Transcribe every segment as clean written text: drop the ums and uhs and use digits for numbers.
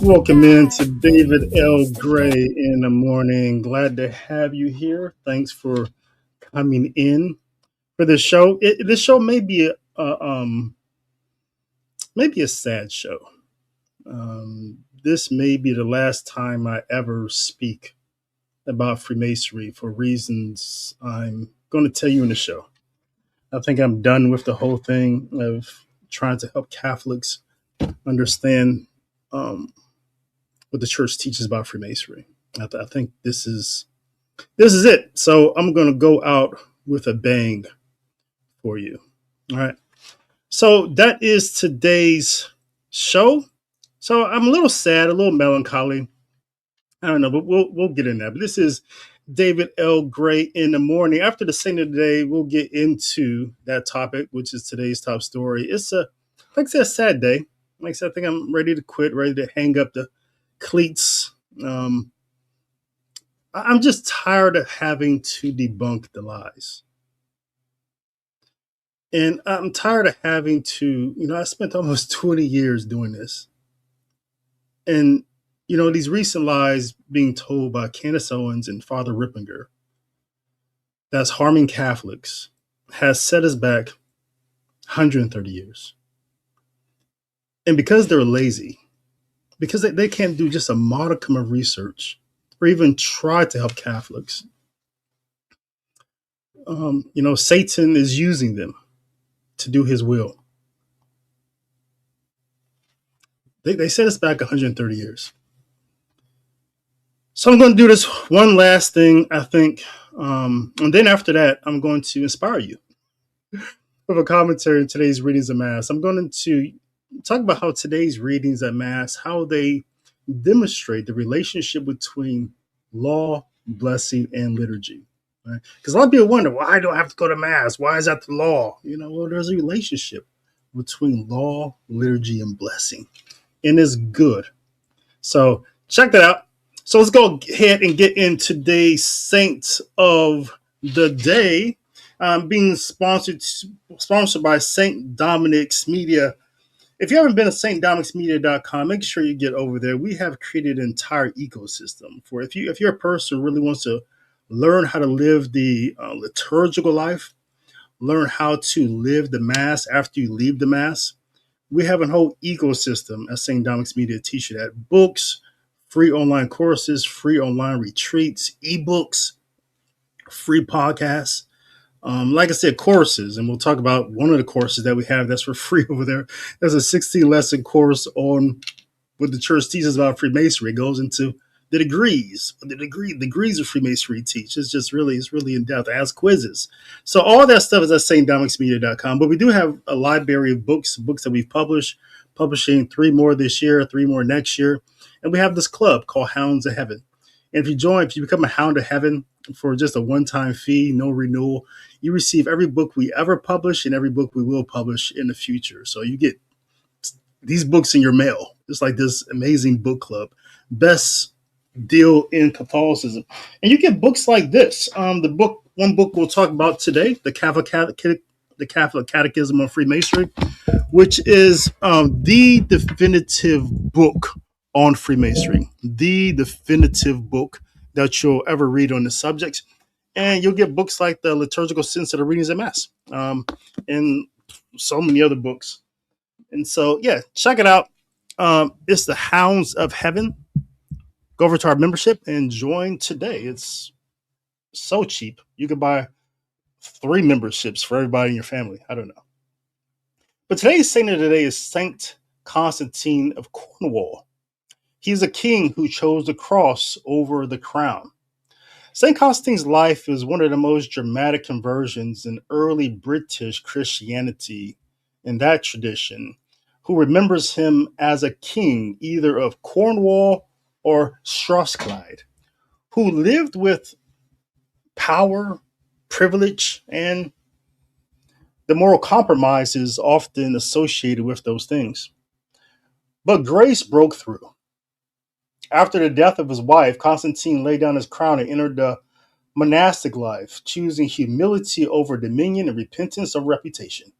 Welcome in to David L. Gray in the morning. Glad to have you here. Thanks for coming in for this show. This show may be maybe a sad show. This may be the last time I ever speak about Freemasonry for reasons I'm going to tell you in the show. I think I'm done with the whole thing of trying to help Catholics understand what the church teaches about Freemasonry. I think this is it. So I'm going to go out with a bang for you. All right. So that is today's show. So I'm a little sad, a little melancholy. I don't know, but we'll get in that. But this is David L. Gray in the morning. After the saint of the day, we'll get into that topic, which is today's top story. It's like I said, a sad day. Like I said, I think I'm ready to quit, ready to hang up the cleats. I'm just tired of having to debunk the lies. And I'm tired of having to, I spent almost 20 years doing this. And, these recent lies being told by Candace Owens and Father Ripperger that's harming Catholics has set us back 130 years. And because they're lazy, because they can't do just a modicum of research or even try to help Catholics, Satan is using them to do his will. They set us back 130 years. So I'm going to do this one last thing, I think. And then after that, I'm going to inspire you with a commentary on today's readings of Mass. I'm going to talk about how today's readings at Mass, how they demonstrate the relationship between law, blessing, and liturgy. Right? Because a lot of people wonder, why do I have to go to Mass? Why is that the law? Well, there's a relationship between law, liturgy, and blessing. And it's good. So check that out. So let's go ahead and get in today's Saint of the Day, being sponsored by St. Dominic's Media. If you haven't been to stdominicsmedia.com, make sure you get over there. We have created an entire ecosystem for if you're a person who really wants to learn how to live the liturgical life, learn how to live the Mass after you leave the Mass. We have a whole ecosystem at St. Dominic's Media to teach you that. Books, free online courses, free online retreats, ebooks, free podcasts. Like I said, courses, and we'll talk about one of the courses that we have that's for free over there. There's a 16-lesson course on what the church teaches about Freemasonry. It goes into the degrees of Freemasonry teach. It's really in depth. It has quizzes. So all that stuff is at stdominicsmedia.com. But we do have a library of books that we've publishing 3 more this year, 3 more next year. And we have this club called Hounds of Heaven. And if you become a Hound of Heaven for just a one-time fee, no renewal, you receive every book we ever publish and every book we will publish in the future. So you get these books in your mail. It's like this amazing book club. Best deal in Catholicism. And you get books like this. One book we'll talk about today, the Catholic Catechism on Freemasonry, which is the definitive book on Freemasonry, the definitive book that you'll ever read on the subject. And you'll get books like the Liturgical Sense of the Readings of Mass, and so many other books. And so, yeah, check it out. It's the Hounds of Heaven. Go over to our membership and join today. It's so cheap. You could buy 3 memberships for everybody in your family. I don't know. But today's saint of the day is Saint Constantine of Cornwall. He's a king who chose the cross over the crown. St. Constantine's life is one of the most dramatic conversions in early British Christianity in that tradition, who remembers him as a king either of Cornwall or Strathclyde, who lived with power, privilege, and the moral compromises often associated with those things. But grace broke through. After the death of his wife, Constantine laid down his crown and entered the monastic life, choosing humility over dominion and repentance over reputation.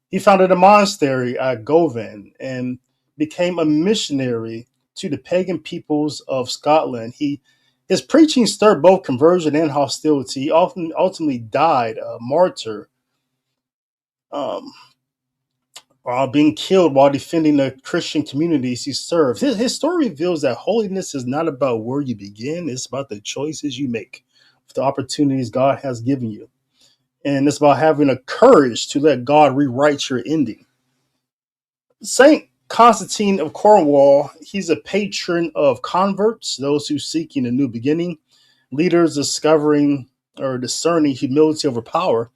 He founded a monastery at Govan and became a missionary to the pagan peoples of Scotland. His preaching stirred both conversion and hostility. He often ultimately died a martyr, um, while being killed while defending the Christian communities he served. His story reveals that holiness is not about where you begin, it's about the choices you make, the opportunities God has given you. And it's about having a courage to let God rewrite your ending. Saint Constantine of Cornwall, he's a patron of converts, those who seeking a new beginning, leaders discovering or discerning humility over power,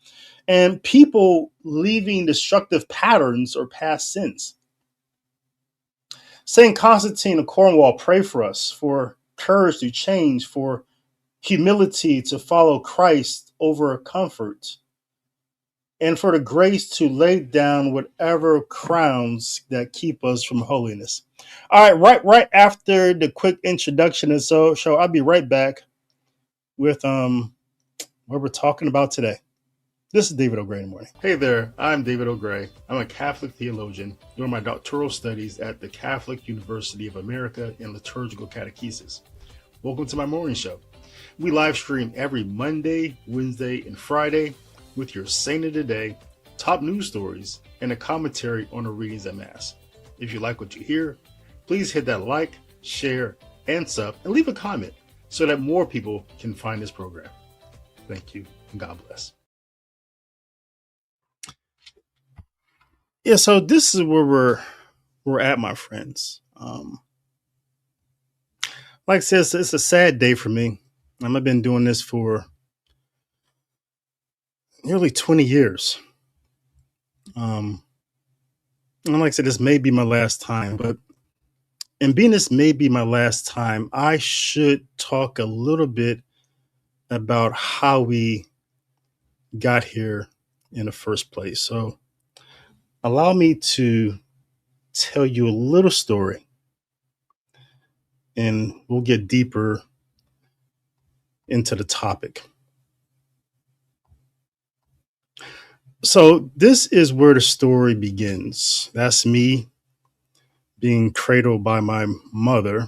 and people leaving destructive patterns or past sins. Saint Constantine of Cornwall, pray for us for courage to change, for humility to follow Christ over comfort, and for the grace to lay down whatever crowns that keep us from holiness. All right after the quick introduction and show, I'll be right back with what we're talking about today. This is David O'Gray in the morning. Hey there, I'm David O'Gray. I'm a Catholic theologian doing my doctoral studies at the Catholic University of America in Liturgical Catechesis. Welcome to my morning show. We live stream every Monday, Wednesday, and Friday with your saint of the day, top news stories, and a commentary on the readings at Mass. If you like what you hear, please hit that like, share, and sub, and leave a comment so that more people can find this program. Thank you, and God bless. Yeah, so this is where we're at, my friends. Like I said, it's a sad day for me. I've been doing this for nearly 20 years. And like I said, this may be my last time, but in being this may be my last time, I should talk a little bit about how we got here in the first place. So allow me to tell you a little story and we'll get deeper into the topic. So this is where the story begins. That's me being cradled by my mother.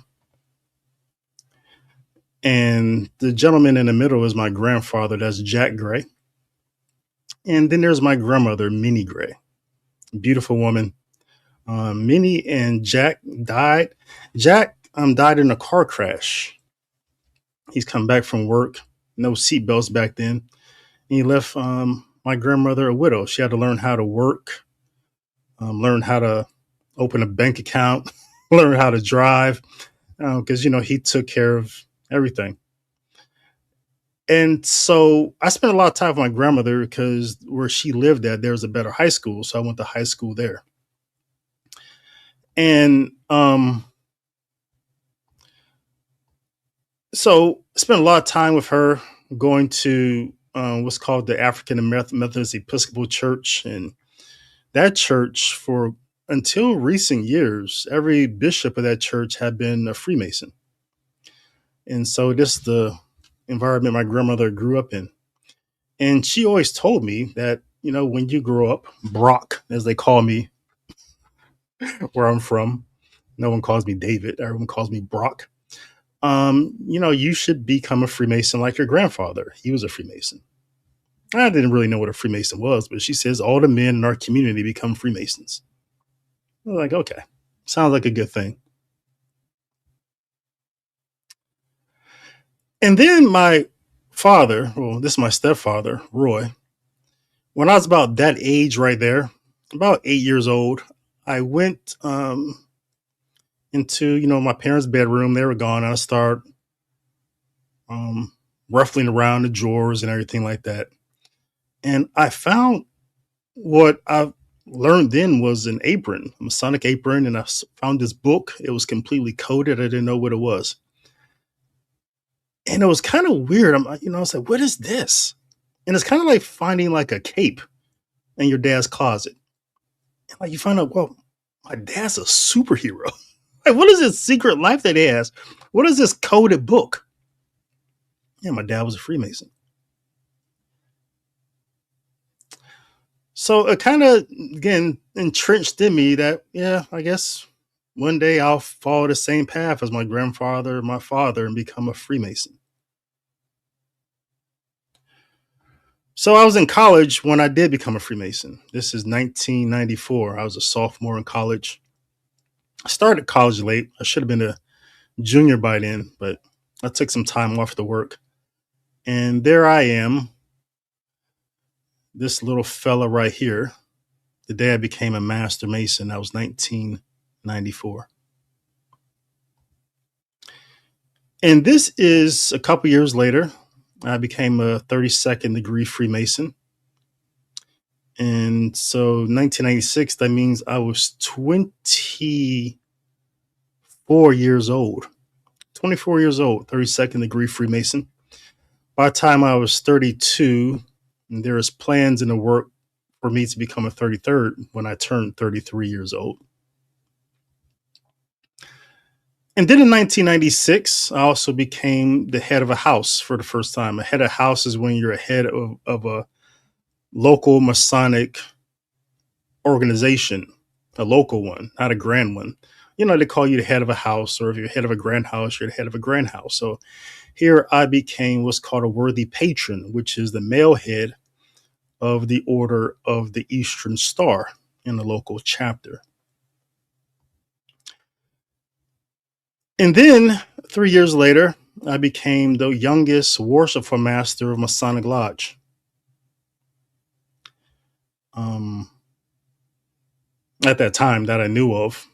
And the gentleman in the middle is my grandfather, that's Jack Gray. And then there's my grandmother, Minnie Gray, beautiful woman. Minnie and Jack died. Jack died in a car crash. He's come back from work, no seatbelts back then. And he left my grandmother a widow. She had to learn how to work, learn how to open a bank account, learn how to drive, because, he took care of everything. And so I spent a lot of time with my grandmother because where she lived at, there was a better high school. So I went to high school there. And so I spent a lot of time with her going to what's called the African Methodist Episcopal Church. And that church, for until recent years, every bishop of that church had been a Freemason. And so this is the environment my grandmother grew up in. And she always told me that, when you grow up, Brock, as they call me, where I'm from, no one calls me David, everyone calls me Brock. You should become a Freemason like your grandfather. He was a Freemason. I didn't really know what a Freemason was, but she says all the men in our community become Freemasons. I was like, okay, sounds like a good thing. And then my father, well, this is my stepfather, Roy. When I was about that age right there, about 8 years old, I went into, my parents' bedroom. They were gone. I started ruffling around the drawers and everything like that. And I found what I learned then was an apron, a Masonic apron. And I found this book. It was completely coded. I didn't know what it was. And it was kind of weird. I was like, what is this? And it's kind of like finding like a cape in your dad's closet. And like you find out, well, my dad's a superhero. Like, what is this secret life that he has? What is this coded book? Yeah, my dad was a Freemason. So it kind of, again, entrenched in me that, yeah, I guess one day I'll follow the same path as my grandfather, my father, and become a Freemason. So I was in college when I did become a Freemason. This is 1994. I was a sophomore in college. I started college late. I should have been a junior by then, but I took some time off to work. And there I am, this little fella right here, the day I became a Master Mason. That was 1994. And this is a couple years later. I became a 32nd degree Freemason. And so 1996, that means I was 24 years old. 24 years old, 32nd degree Freemason. By the time I was 32, there was plans in the work for me to become a 33rd when I turned 33 years old. And then in 1996, I also became the head of a house for the first time. A head of a house is when you're a head of a local Masonic organization, a local one, not a grand one. You know, they call you the head of a house, or if you're head of a grand house, you're the head of a grand house. So here I became what's called a worthy patron, which is the male head of the Order of the Eastern Star in the local chapter. And then 3 years later, I became the youngest worshipful master of Masonic Lodge. At that time that I knew of,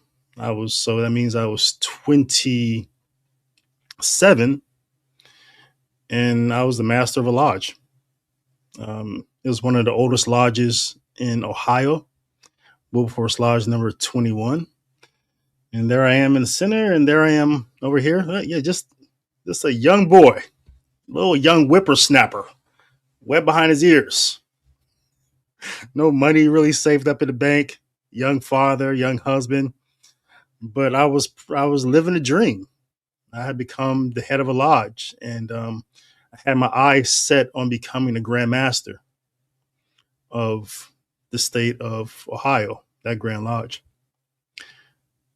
so that means I was 27 and I was the master of a lodge. It was one of the oldest lodges in Ohio, Wilberforce Lodge number 21. And there I am in the center, and there I am over here. Just a young boy, little young whippersnapper, wet behind his ears. No money really saved up in the bank. Young father, young husband, but I was living a dream. I had become the head of a lodge, and I had my eyes set on becoming the Grand Master of the state of Ohio, that Grand Lodge.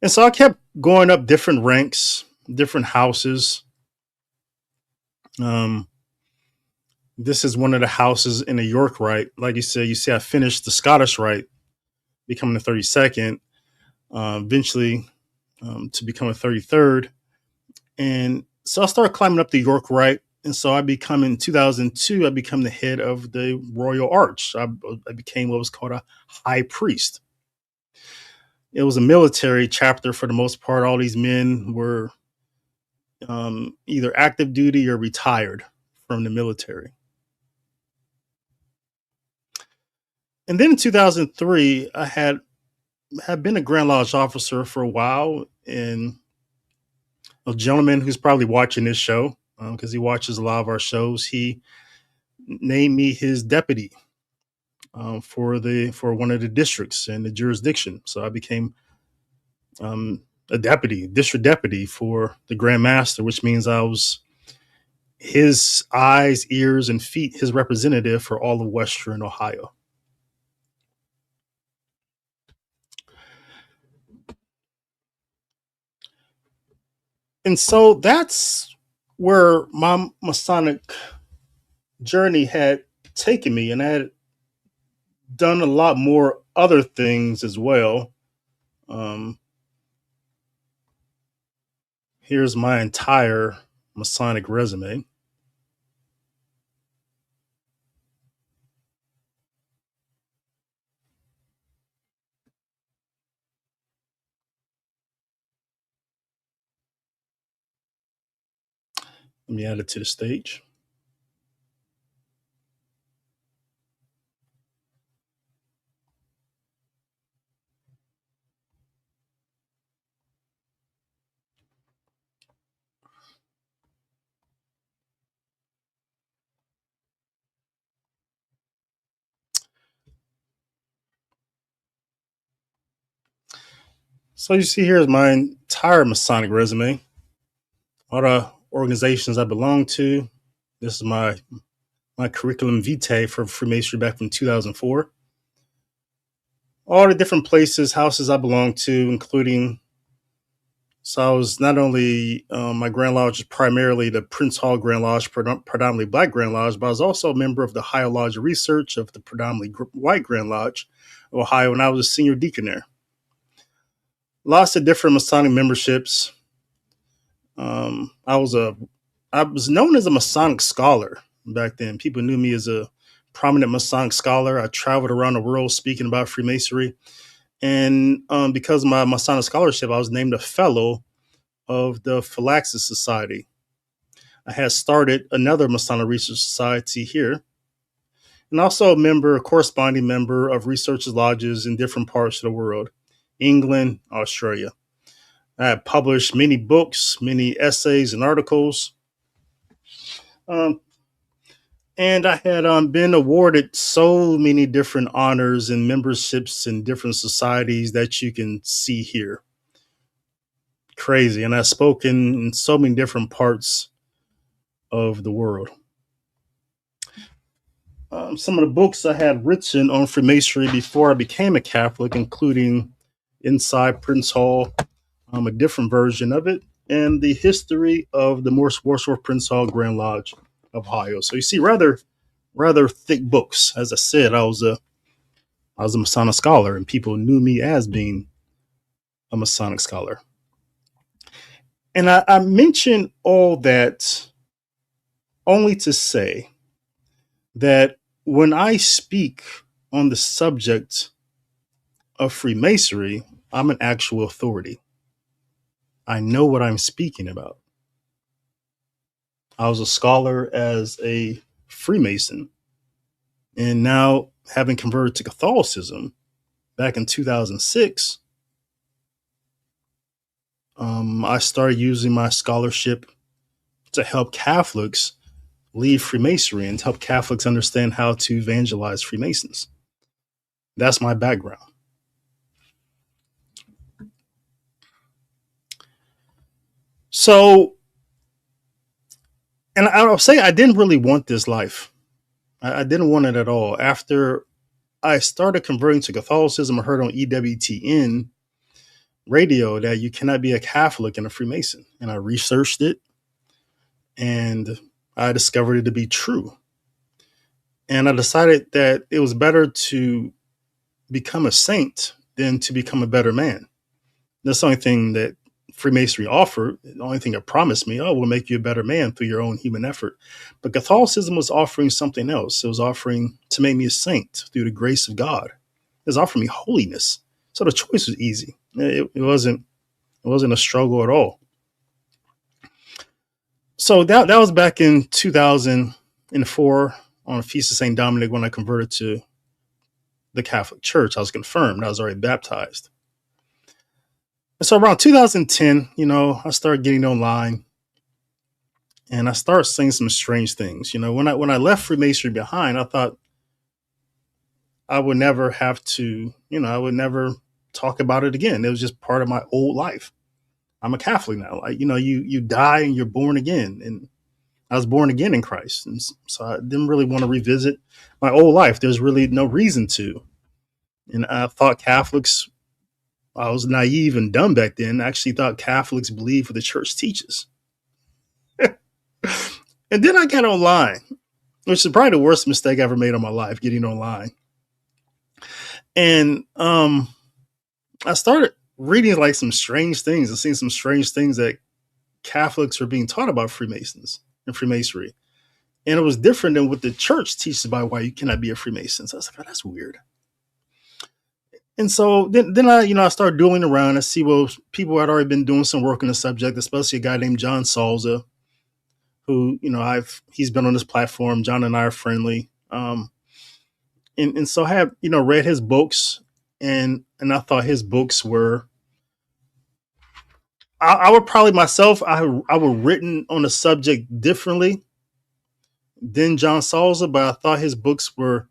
And so I kept going up different ranks, different houses. This is one of the houses in the York Rite. Like you said, you see, I finished the Scottish Rite, becoming the 32nd, eventually to become a 33rd. And so I started climbing up the York Rite. And so in 2002, I became the head of the Royal Arch. I became what was called a high priest. It was a military chapter for the most part. All these men were either active duty or retired from the military. And then in 2003, I had been a Grand Lodge officer for a while. And a gentleman who's probably watching this show, because he watches a lot of our shows, he named me his deputy for one of the districts in the jurisdiction. So I became a district deputy for the Grand Master, which means I was his eyes, ears, and feet, his representative for all of Western Ohio. And so that's where my Masonic journey had taken me, and I had done a lot more other things as well. Here's my entire Masonic resume. Let me add it to the stage. So you see here is my entire Masonic resume. All the organizations I belong to. This is my curriculum vitae for Freemasonry back from 2004. All the different places, houses I belong to, including So I was not only my Grand Lodge is primarily the Prince Hall Grand Lodge, predominantly Black Grand Lodge, but I was also a member of the Ohio Lodge of Research of the predominantly White Grand Lodge of Ohio, and I was a senior deacon there. Lots of different Masonic memberships. I was known as a Masonic scholar back then. People knew me as a prominent Masonic scholar. I traveled around the world speaking about Freemasonry. And because of my Masonic scholarship, I was named a fellow of the Phylaxis Society. I had started another Masonic Research Society here, and also a corresponding member of research lodges in different parts of the world, England, Australia. I had published many books, many essays and articles. Um, and I had been awarded so many different honors and memberships in different societies that you can see here. Crazy. And I've spoken in so many different parts of the world. Some of the books I had written on Freemasonry before I became a Catholic, including Inside Prince Hall, a different version of it, and the history of the Warsaw Prince Hall Grand Lodge of Ohio. So you see, rather thick books. As I said, I was a Masonic scholar, and people knew me as being a Masonic scholar. And I mention all that only to say that when I speak on the subject of Freemasonry, I'm an actual authority. I know what I'm speaking about. I was a scholar as a Freemason, and now having converted to Catholicism back in 2006, I started using my scholarship to help Catholics leave Freemasonry and to help Catholics understand how to evangelize Freemasons. That's my background. So, and I'll say I didn't really want this life. I didn't want it at all. After I started converting to Catholicism, I heard on EWTN radio that you cannot be a Catholic and a Freemason. And I researched it, and I discovered it to be true. And I decided that it was better to become a saint than to become a better man. That's the only thing that Freemasonry offered. The only thing it promised me, we'll make you a better man through your own human effort. But Catholicism was offering something else. It was offering to make me a saint through the grace of God. It was offering me holiness. So the choice was easy. It wasn't a struggle at all. So that was back in 2004 on the Feast of St. Dominic when I converted to the Catholic Church. I was confirmed. I was already baptized. And so around 2010, I started getting online, and I started seeing some strange things. When I left Freemasonry behind, I thought I would never have to, I would never talk about it again. It was just part of my old life. I'm a Catholic now. You die and you're born again. And I was born again in Christ. And so I didn't really want to revisit my old life. There's really no reason to. And I thought Catholics, I was naive and dumb back then. I actually thought Catholics believe what the church teaches. And then I got online, which is probably the worst mistake I ever made in my life, getting online. And I started reading like some strange things and seeing some strange things that Catholics are being taught about Freemasons and Freemasonry. And it was different than what the church teaches about why you cannot be a Freemason. So I was like, that's weird. And so then I started doing around. I see people had already been doing some work on the subject, especially a guy named John Salza, who, he's been on this platform. John and I are friendly. And so I have, read his books, and I thought his books were, I would probably myself, I would written on the subject differently than John Salza, but I thought his books were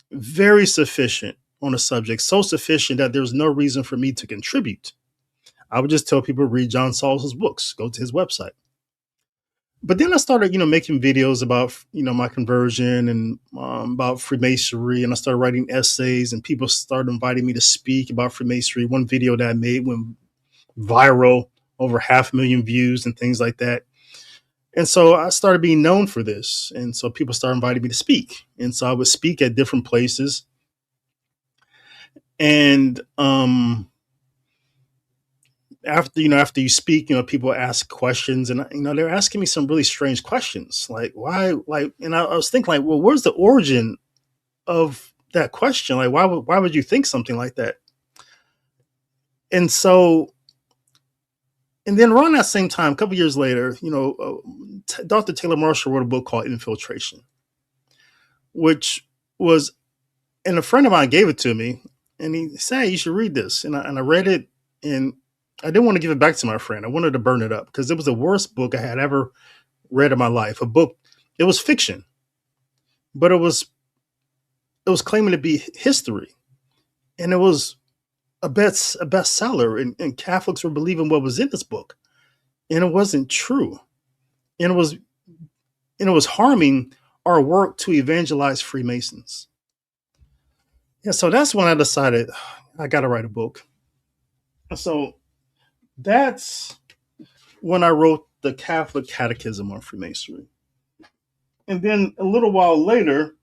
very sufficient on the subject, so sufficient that there was no reason for me to contribute. I would just tell people to read John Salza's books, go to his website. But then I started, making videos about, my conversion and about Freemasonry. And I started writing essays, and people started inviting me to speak about Freemasonry. One video that I made went viral over 500,000 views and things like that. And so I started being known for this. And so people started inviting me to speak. And so I would speak at different places. And after you speak, people ask questions, and they're asking me some really strange questions, like why, and I was thinking, like, well, where's the origin of that question? Like, why would you think something like that? And so, and then around that same time, a couple years later, Dr. Taylor Marshall wrote a book called Infiltration, which was, and a friend of mine gave it to me, and he said, hey, you should read this. And I read it, and I didn't want to give it back to my friend. I wanted to burn it up because it was the worst book I had ever read in my life. A book, it was fiction, but it was claiming to be history, and it was a bestseller, and Catholics were believing what was in this book, and it wasn't true, and it was harming our work to evangelize Freemasons. Yeah, so that's when I decided I got to write a book. So that's when I wrote the Catholic Catechism on Freemasonry. And then a little while later,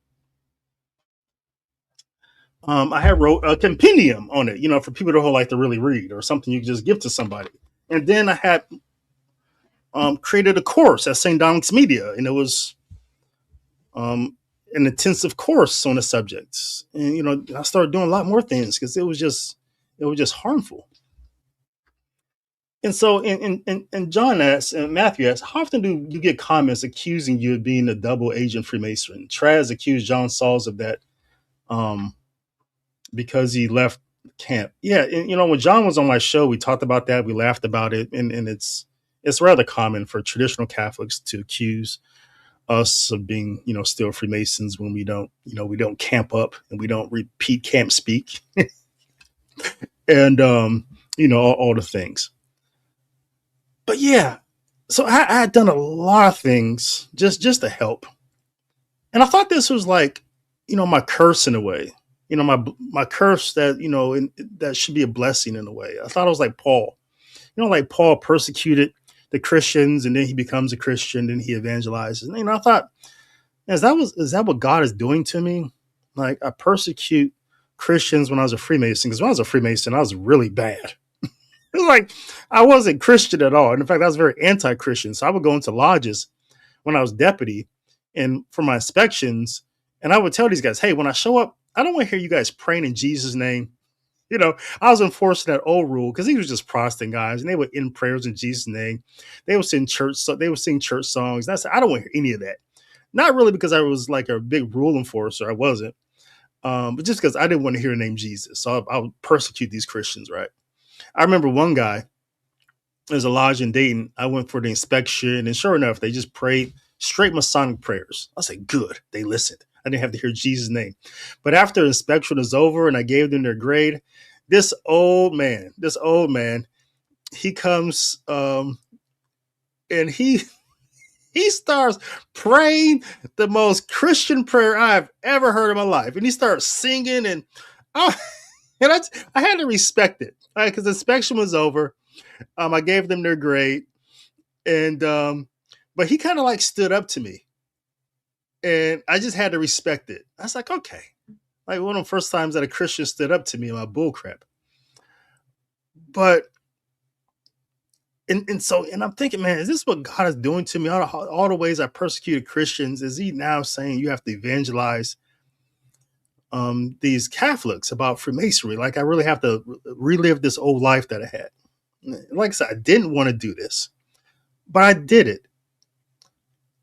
I had wrote a compendium on it, for people who like to really read, or something you can just give to somebody. And then I had created a course at St. Dominic's Media, and it was an intensive course on the subjects. And I started doing a lot more things because it was just harmful. And so, and John asks, and Matthew asks, how often do you get comments accusing you of being a double agent Freemason? Traz accused John Sauls of that because he left camp. Yeah, and, when John was on my show, we talked about that. We laughed about it, and it's rather common for traditional Catholics to accuse us of being, still Freemasons when we don't camp up and we don't repeat camp speak, and all the things. But yeah, so I had done a lot of things just to help, and I thought this was like, my curse in a way, my curse that that should be a blessing in a way. I thought it was like Paul, like Paul persecuted the Christians, and then he becomes a Christian, and he evangelizes. And I thought, is that what God is doing to me? Like, I persecute Christians when I was a Freemason, because when I was a Freemason, I was really bad. It was like I wasn't Christian at all. And in fact, I was very anti-Christian. So I would go into lodges when I was deputy and for my inspections, and I would tell these guys, hey, when I show up, I don't want to hear you guys praying in Jesus' name. I was enforcing that old rule because these were just Protestant guys, and they would end prayers in Jesus' name. They would sing church songs. And I said, I don't want to hear any of that. Not really because I was like a big rule enforcer. I wasn't. But just because I didn't want to hear the name Jesus. So I would persecute these Christians, right? I remember one guy, there's a lodge in Dayton. I went for the inspection, and sure enough, they just prayed straight Masonic prayers. I said, good. They listened. I didn't have to hear Jesus' name. But after inspection was over and I gave them their grade, this old man, he comes and he starts praying the most Christian prayer I've ever heard in my life. And he starts singing, and I had to respect it, right? Because the inspection was over. I gave them their grade, and but he kind of like stood up to me, and I just had to respect it. I was like, okay, like one of the first times that a Christian stood up to me in my bullcrap. But and I'm thinking, man, is this what God is doing to me? All the ways I persecuted Christians, is he now saying you have to evangelize these Catholics about Freemasonry? Like, I really have to relive this old life that I had. Like I said, I didn't want to do this, but I did it.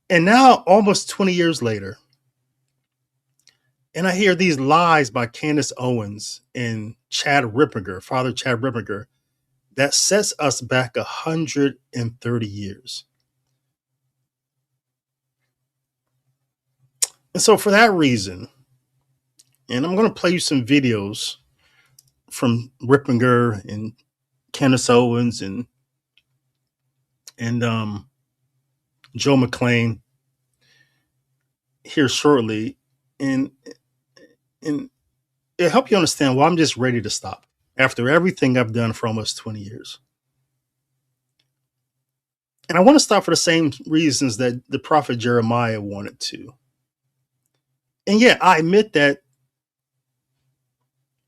And now, almost 20 years later, and I hear these lies by Candace Owens and Father Chad Ripperger, that sets us back 130 years. And so for that reason, and I'm going to play you some videos from Ripperger and Candace Owens and Joe McLean here shortly, and it'll help you understand why I'm just ready to stop after everything I've done for almost 20 years. And I want to stop for the same reasons that the prophet Jeremiah wanted to. And yeah, I admit that,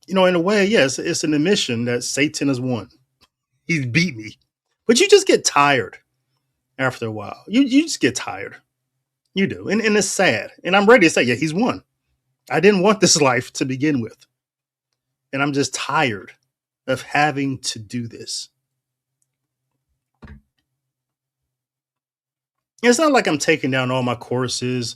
in a way, yes, it's an admission that Satan has won. He's beat me. But you just get tired after a while. You just get tired. You do. And it's sad. And I'm ready to say, yeah, he's won. I didn't want this life to begin with. And I'm just tired of having to do this. It's not like I'm taking down all my courses.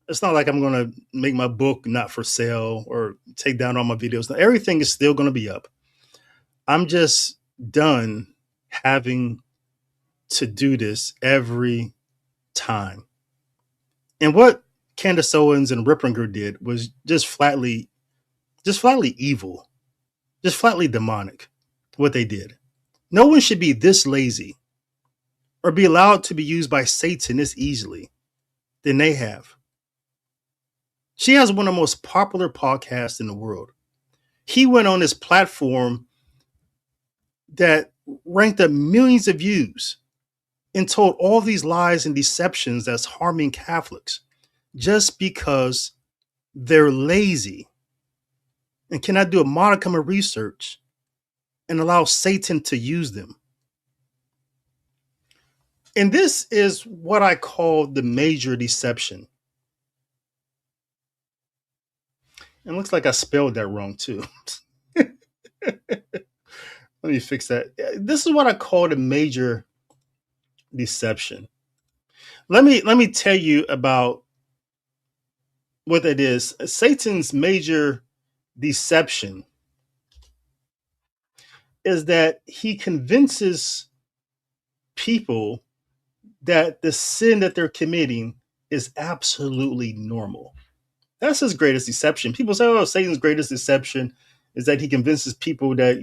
It's not like I'm going to make my book not for sale or take down all my videos. Everything is still going to be up. I'm just done having to do this every time. And what Candace Owens and Ripperger did was just flatly evil, just flatly demonic, what they did. No one should be this lazy or be allowed to be used by Satan this easily than they have. She has one of the most popular podcasts in the world. He went on this platform that ranked up millions of views and told all these lies and deceptions that's harming Catholics just because they're lazy and cannot do a modicum of research and allow Satan to use them. And this is what I call the major deception. It looks like I spelled that wrong too. Let me fix that. This is what I call the major deception. Let me tell you about what it is. Satan's major deception is that he convinces people that the sin that they're committing is absolutely normal. That's his greatest deception. People say, oh, Satan's greatest deception is that he convinces people that,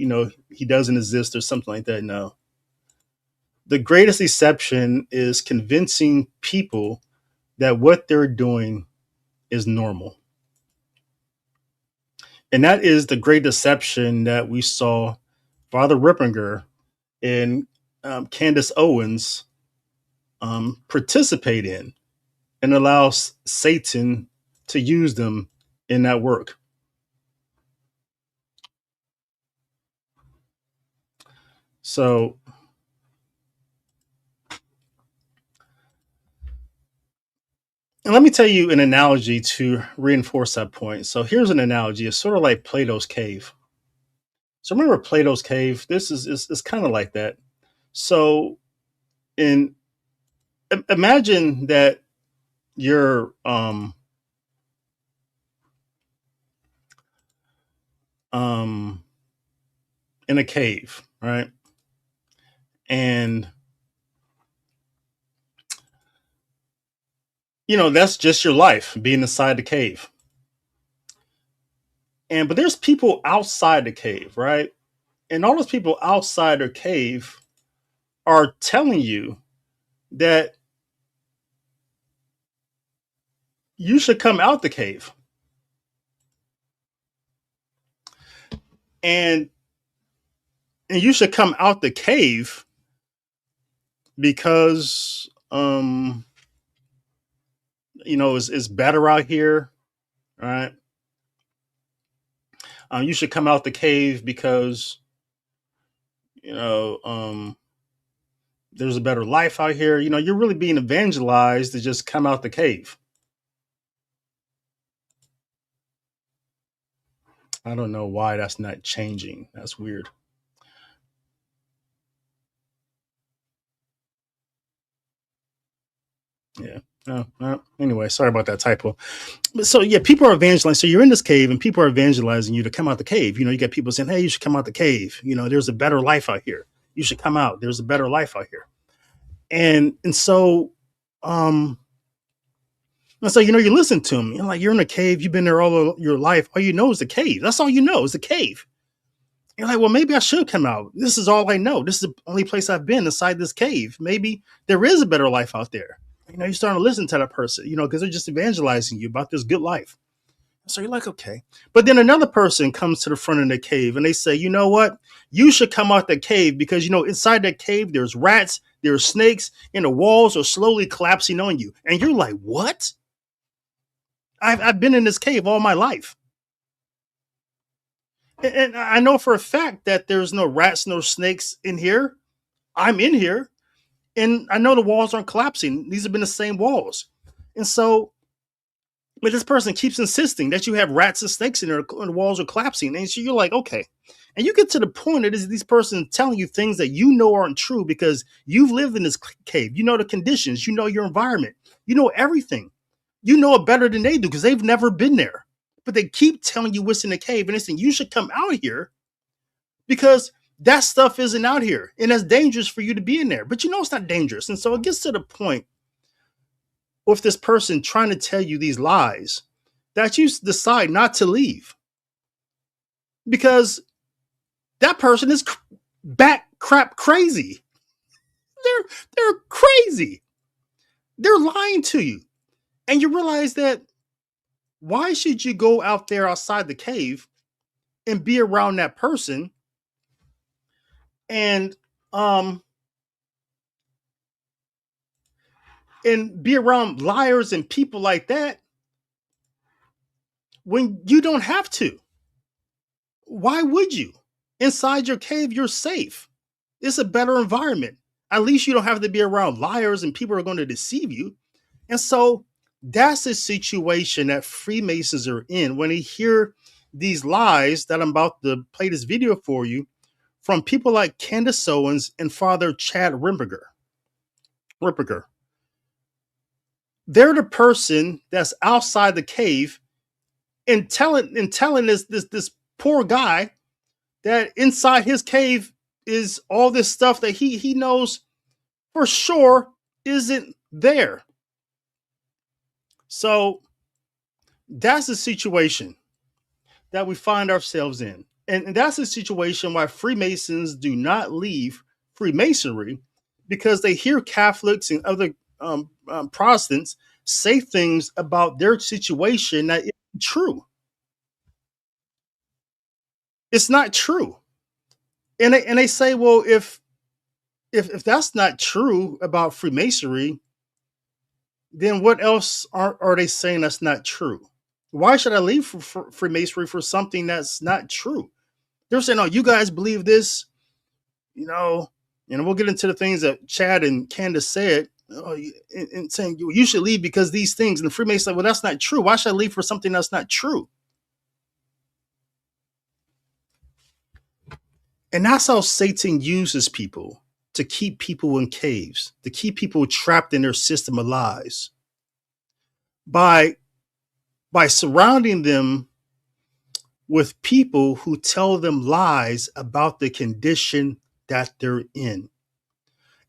he doesn't exist or something like that. No. The greatest deception is convincing people that what they're doing is normal. And that is the great deception that we saw Father Ripperger and Candace Owens participate in, and allows Satan to use them in that work. So and let me tell you an analogy to reinforce that point. So here's an analogy. It's sort of like Plato's cave. So remember Plato's cave? This is kind of like that. So imagine that you're in a cave, right? And that's just your life, being inside the cave. But there's people outside the cave, right? And all those people outside their cave are telling you that you should come out the cave. And you should come out the cave because it's better out here, right? You should come out the cave because there's a better life out here. You're really being evangelized to just come out the cave. I don't know why that's not changing. That's weird. Yeah. Anyway, sorry about that typo. But so yeah, people are evangelizing. So you're in this cave and people are evangelizing you to come out the cave. You got people saying, hey, you should come out the cave. There's a better life out here. You should come out. There's a better life out here. And so you listen to them. You're in a cave. You've been there all your life. All you know is the cave. That's all you know is the cave. You're like, well, maybe I should come out. This is all I know. This is the only place I've been, inside this cave. Maybe there is a better life out there. You're starting to listen to that person, because they're just evangelizing you about this good life. So you're like, okay. But then another person comes to the front of the cave and they say, you know what? You should come out the cave because, inside that cave, there's rats, there's snakes, and the walls are slowly collapsing on you. And you're like, what? I've been in this cave all my life. And I know for a fact that there's no rats, no snakes in here. I'm in here. And I know the walls aren't collapsing. These have been the same walls. And so, but this person keeps insisting that you have rats and snakes in there and the walls are collapsing. And so you're like, okay. And you get to the point that these persons telling you things that you know aren't true because you've lived in this cave. You know the conditions. You know your environment. You know everything. You know it better than they do because they've never been there. But they keep telling you what's in the cave. And they saying you should come out here because that stuff isn't out here. And it's dangerous for you to be in there. But it's not dangerous. And so it gets to the point with this person trying to tell you these lies that you decide not to leave because that person is bat crap crazy. They're crazy. They're lying to you. And you realize that why should you go out there outside the cave and be around that person and be around liars and people like that when you don't have to? Why would you? Inside your cave, you're safe. It's a better environment. At least you don't have to be around liars and people are going to deceive you. And so that's the situation that Freemasons are in when they hear these lies that I'm about to play this video for you from people like Candace Owens and Father Chad Ripperger. They're the person that's outside the cave and telling this poor guy that inside his cave is all this stuff that he knows for sure isn't there. So that's the situation that we find ourselves in. And that's the situation why Freemasons do not leave Freemasonry because they hear Catholics and other Protestants say things about their situation that isn't true. It's not true. And they say, well, if that's not true about Freemasonry, then what else are they saying that's not true? Why should I leave for Freemasonry for something that's not true? They're saying, oh, you guys believe this, and we'll get into the things that Chad and Candace said, and saying you should leave because these things. And the Freemasons say, well, that's not true. Why should I leave for something that's not true? And that's how Satan uses people to keep people in caves, to keep people trapped in their system of lies. By surrounding them with people who tell them lies about the condition that they're in.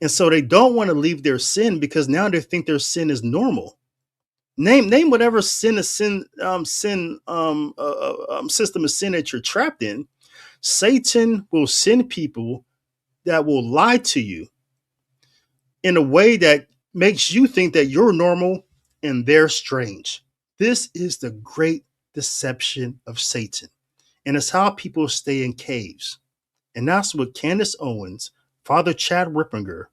And so they don't want to leave their sin because now they think their sin is normal. Name whatever system of sin that you're trapped in. Satan will send people that will lie to you in a way that makes you think that you're normal and they're strange. This is the great deception of Satan. And it's how people stay in caves. And that's what Candace Owens, Father Chad Ripperger,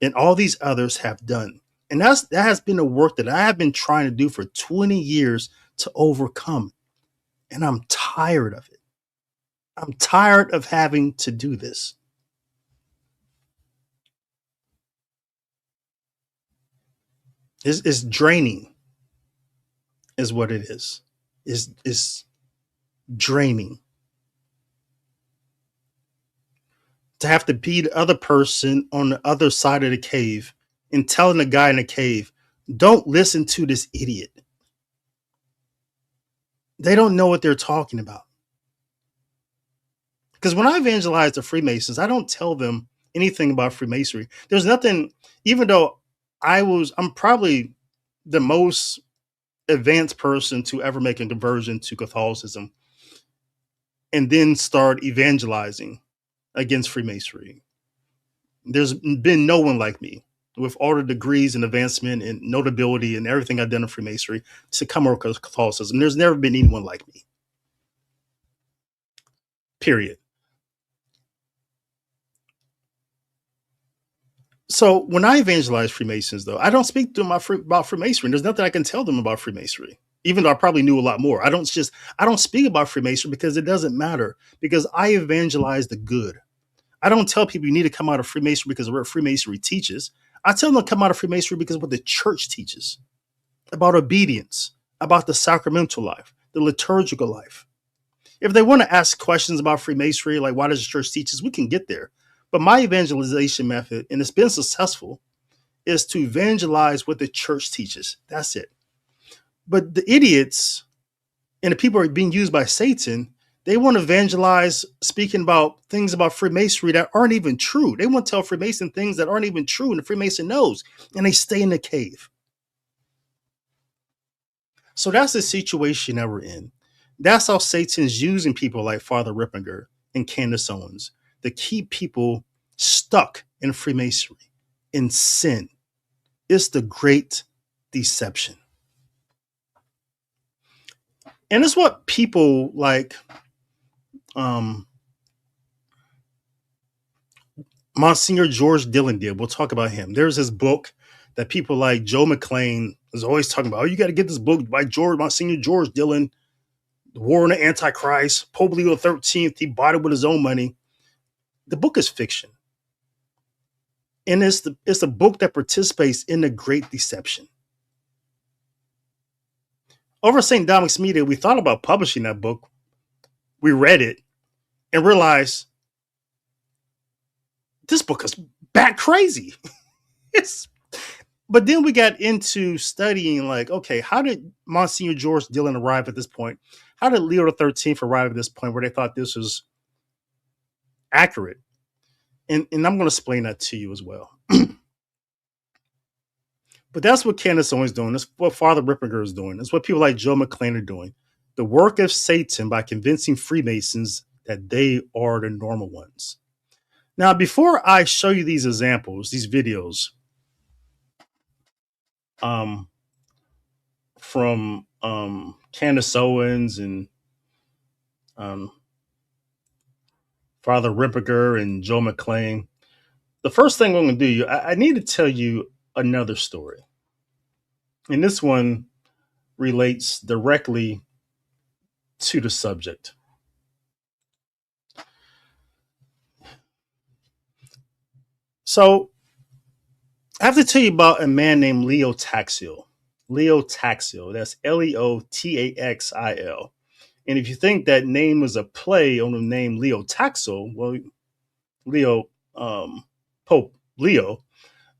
and all these others have done. And that has been the work that I have been trying to do for 20 years to overcome. And I'm tired of it. I'm tired of having to do this. It's draining, is what it is. It's draining. To have to be the other person on the other side of the cave and telling the guy in the cave, don't listen to this idiot. They don't know what they're talking about. Because when I evangelize the Freemasons, I don't tell them anything about Freemasonry. There's nothing, even though I'm probably the most advanced person to ever make a conversion to Catholicism and then start evangelizing against Freemasonry. There's been no one like me. with all the degrees and advancement and notability and everything I've done in Freemasonry to come over to Catholicism. There's never been anyone like me. Period. So when I evangelize Freemasons, though, I don't speak to them about Freemasonry. There's nothing I can tell them about Freemasonry, even though I probably knew a lot more. I don't speak about Freemasonry because it doesn't matter, because I evangelize the good. I don't tell people you need to come out of Freemasonry because of what Freemasonry teaches. I tell them to come out of Freemasonry because of what the church teaches about obedience, about the sacramental life, the liturgical life. If they want to ask questions about Freemasonry, like why does the church teach us, we can get there. But my evangelization method, and it's been successful, is to evangelize what the church teaches. That's it. But the idiots and the people who are being used by Satan, they want to evangelize speaking about things about Freemasonry that aren't even true. They want to tell Freemason things that aren't even true, and the Freemason knows, and they stay in the cave. So that's the situation that we're in. That's how Satan's using people like Father Ripperger and Candace Owens to keep people stuck in Freemasonry, in sin. It's the great deception. And it's what people like Msgr George Dillion did. We'll talk about him. There's this book that people like Joe McLean is always talking about. Oh, you got to get this book by Msgr George Dillion, The War on the Antichrist, Pope Leo XIII. He bought it with his own money. The book is fiction. And it's a book that participates in the great deception. Over at St. Dominic's Media, we thought about publishing that book. We read it and realized this book is bat crazy. But then we got into studying, like, okay, how did Monsignor George Dillion arrive at this point? How did Leo XIII arrive at this point where they thought this was accurate? And I'm going to explain that to you as well. But that's what Candace Owens is doing. That's what Father Ripperger is doing. That's what people like Joe McLean are doing. The work of Satan by convincing Freemasons that they are the normal ones. Now, before I show you these examples, these videos, from Candace Owens and Father Ripperger and Joe McLean, the first thing I'm going to do, I need to tell you another story. And this one relates directly to the subject. So I have to tell you about a man named Leo Taxil. Leo Taxil. That's Leotaxil. And if you think that name was a play on the name Leo Taxil, well, Leo, Pope Leo,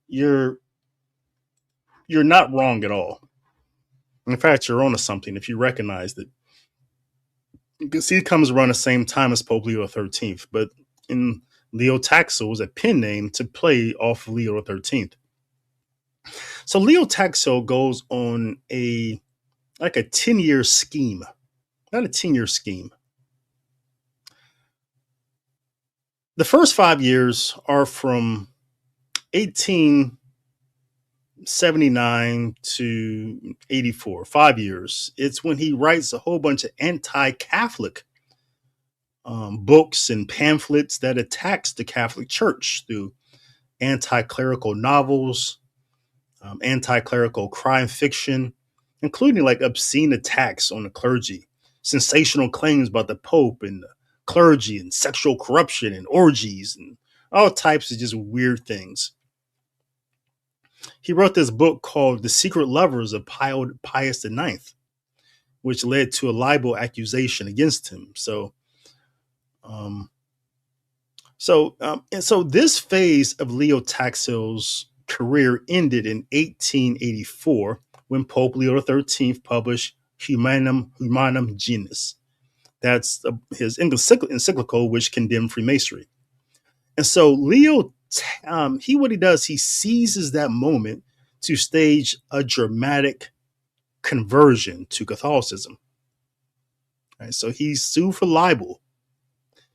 you're not wrong at all. In fact, you're onto something if you recognize that. Because he comes around the same time as Pope Leo XIII, but in Leo Taxil was a pen name to play off of Leo XIII. So Leo Taxil goes on a 10-year scheme. Not a 10-year scheme. The first 5 years are from 1879 to 84, 5 years. It's when he writes a whole bunch of anti-Catholic books and pamphlets that attacks the Catholic Church through anti-clerical novels, anti-clerical crime fiction, including like obscene attacks on the clergy, sensational claims about the Pope and the clergy, and sexual corruption and orgies and all types of just weird things. He wrote this book called The Secret Lovers of Pius IX, which led to a libel accusation against him. So this phase of Leo Taxil's career ended in 1884 when Pope Leo XIII published Humanum Genus. That's his encyclical, which condemned Freemasonry. And so Leo, what he does, he seizes that moment to stage a dramatic conversion to Catholicism. Right? So he's sued for libel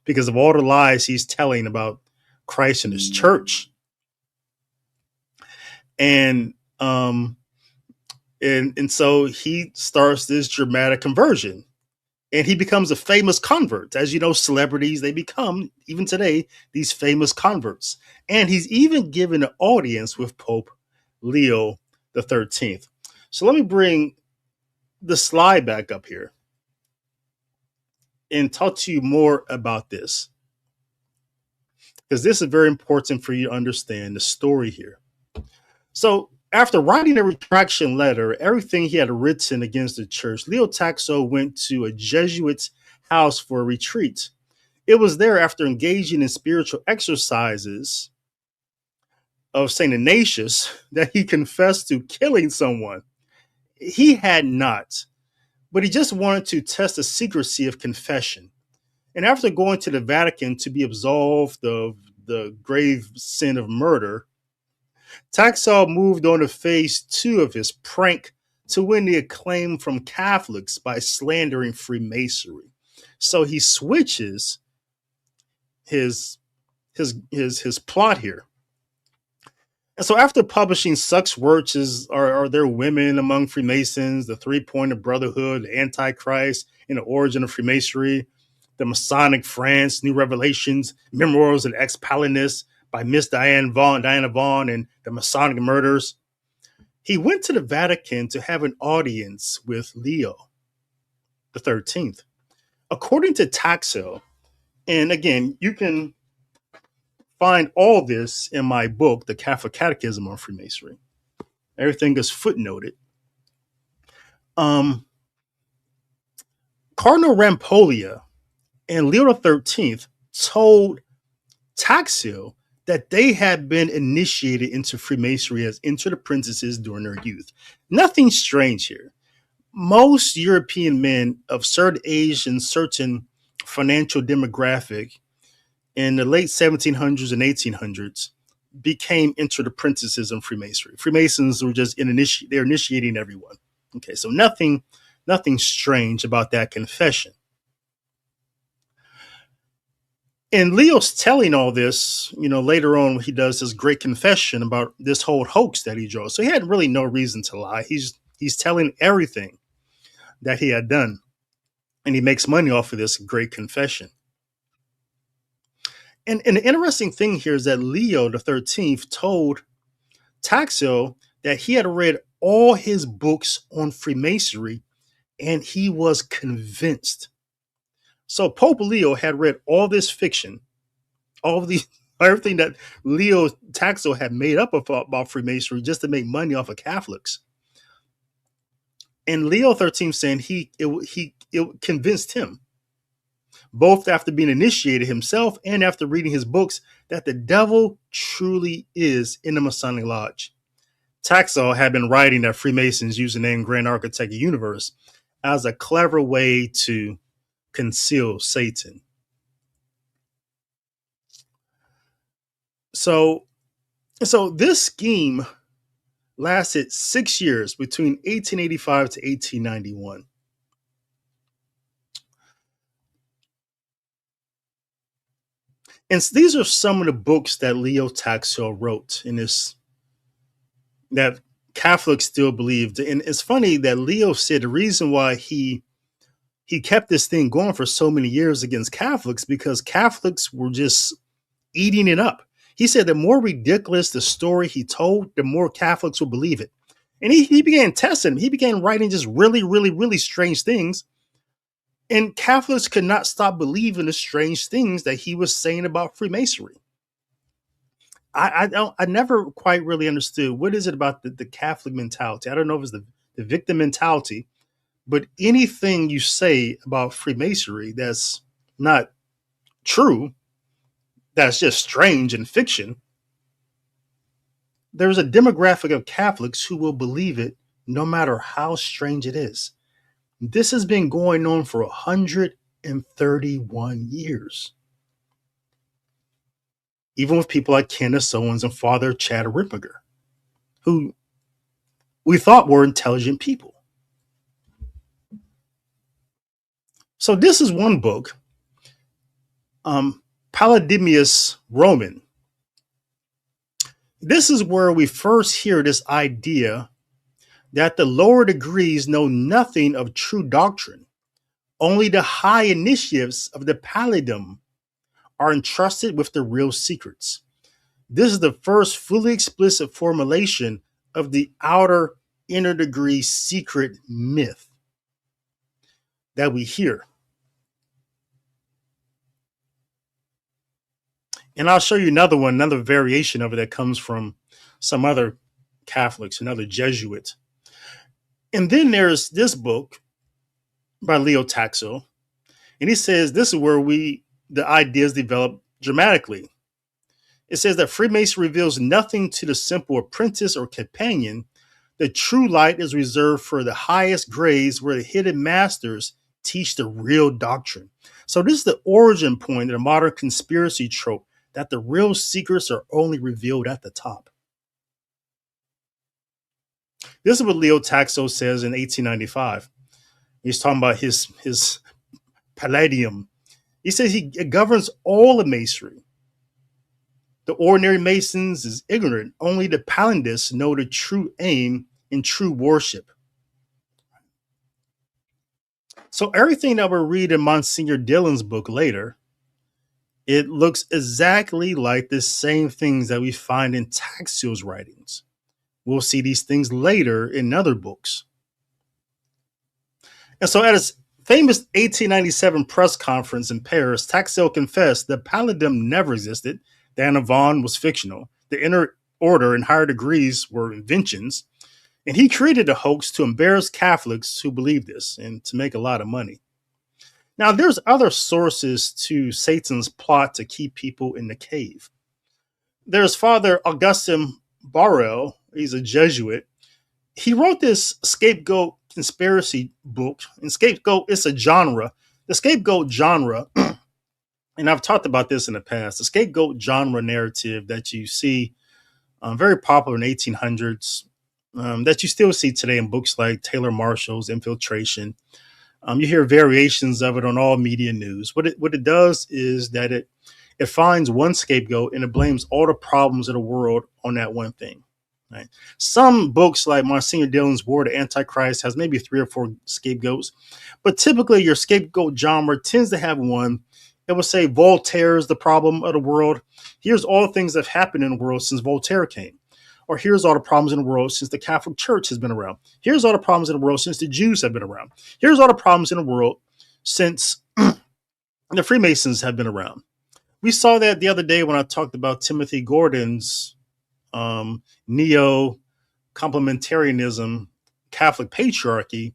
because of all the lies he's telling about Christ and his church. And and so he starts this dramatic conversion, and he becomes a famous convert. As you know, celebrities, they become, even today, these famous converts. And he's even given an audience with Pope Leo the 13th. So let me bring the slide back up here and talk to you more about this, because this is very important for you to understand the story here. So, after writing a retraction letter, everything he had written against the church, Leo Taxil went to a Jesuit house for a retreat. It was there, after engaging in spiritual exercises of St. Ignatius, that he confessed to killing someone. He had not, but he just wanted to test the secrecy of confession. And after going to the Vatican to be absolved of the grave sin of murder, Taxil moved on to phase two of his prank to win the acclaim from Catholics by slandering Freemasonry. So he switches his plot here. And so after publishing such works as Are There Women Among Freemasons, The Three-Pointed Brotherhood, The Antichrist, and the Origin of Freemasonry, The Masonic France, New Revelations, Memoirs of Ex-Palinist by Miss Diana Vaughan, and The Masonic Murders, he went to the Vatican to have an audience with Leo the 13th. According to Taxil, and again, you can find all this in my book, The Catholic Catechism on Freemasonry. Everything is footnoted. Cardinal Rampolla and Leo the 13th told Taxil that they had been initiated into Freemasonry as entered apprentices during their youth. Nothing strange here. Most European men of certain age and certain financial demographic in the late 1700s and 1800s became entered apprentices in Freemasonry. Freemasons were just they're initiating everyone. Okay, so nothing strange about that confession. And Leo's telling all this, later on he does this great confession about this whole hoax that he draws. So he had really no reason to lie. He's telling everything that he had done, and he makes money off of this great confession. And the interesting thing here is that Leo the 13th told Taxil that he had read all his books on Freemasonry and he was convinced. So Pope Leo had read all this fiction, all of these, everything that Leo Taxil had made up about Freemasonry just to make money off of Catholics. And Leo 13th saying it convinced him, both after being initiated himself and after reading his books, that the devil truly is in the Masonic Lodge. Taxil had been writing that Freemasons use the name Grand Architect of the Universe as a clever way to conceal Satan. So this scheme lasted 6 years, between 1885 to 1891. And these are some of the books that Leo Taxil wrote in this, that Catholics still believed. And it's funny that Leo said the reason why he kept this thing going for so many years against Catholics, because Catholics were just eating it up. He said the more ridiculous the story he told, the more Catholics would believe it. And he began testing. He began writing just really, really, really strange things. And Catholics could not stop believing the strange things that he was saying about Freemasonry. I never quite really understood, what is it about the Catholic mentality? I don't know if it's the victim mentality, but anything you say about Freemasonry that's not true, that's just strange and fiction, there's a demographic of Catholics who will believe it no matter how strange it is. This has been going on for 131 years. Even with people like Candace Owens and Father Chad Ripperger, who we thought were intelligent people. So this is one book, Palladius Roman. This is where we first hear this idea that the lower degrees know nothing of true doctrine. Only the high initiates of the palladium are entrusted with the real secrets. This is the first fully explicit formulation of the outer inner degree secret myth that we hear. And I'll show you another one, another variation of it that comes from some other Catholics, another Jesuit. And then there's this book by Leo Taxil, and he says this is where the ideas develop dramatically. It says that Freemasonry reveals nothing to the simple apprentice or companion. The true light is reserved for the highest grades where the hidden masters teach the real doctrine. So this is the origin point of the modern conspiracy trope, that the real secrets are only revealed at the top. This is what Leo Taxil says in 1895. He's talking about his palladium. He says he governs all of masonry. The ordinary masons is ignorant. Only the palandists know the true aim in true worship. So everything that we'll read in Msgr Dillion's book later, it looks exactly like the same things that we find in Taxil's writings. We'll see these things later in other books. And so at his famous 1897 press conference in Paris, Taxil confessed that palladium never existed, that Anna Vaughan was fictional, the inner order and higher degrees were inventions, and he created a hoax to embarrass Catholics who believe this and to make a lot of money. Now, there's other sources to Satan's plot to keep people in the cave. There's Father Augustin Barrel. He's a Jesuit. He wrote this scapegoat conspiracy book, and scapegoat is a genre. The scapegoat genre, and I've talked about this in the past, the scapegoat genre narrative that you see very popular in the 1800s, that you still see today in books like Taylor Marshall's Infiltration. You hear variations of it on all media news. What it does is that it finds one scapegoat and it blames all the problems of the world on that one thing. Right? Some books like Msgr Dillion's War to Antichrist has maybe 3 or 4 scapegoats, but typically your scapegoat genre tends to have one. It will say Voltaire is the problem of the world. Here's all the things that have happened in the world since Voltaire came. Or here's all the problems in the world since the Catholic Church has been around. Here's all the problems in the world since the Jews have been around. Here's all the problems in the world since the Freemasons have been around. We saw that the other day when I talked about Timothy Gordon's neo-complementarianism, Catholic patriarchy,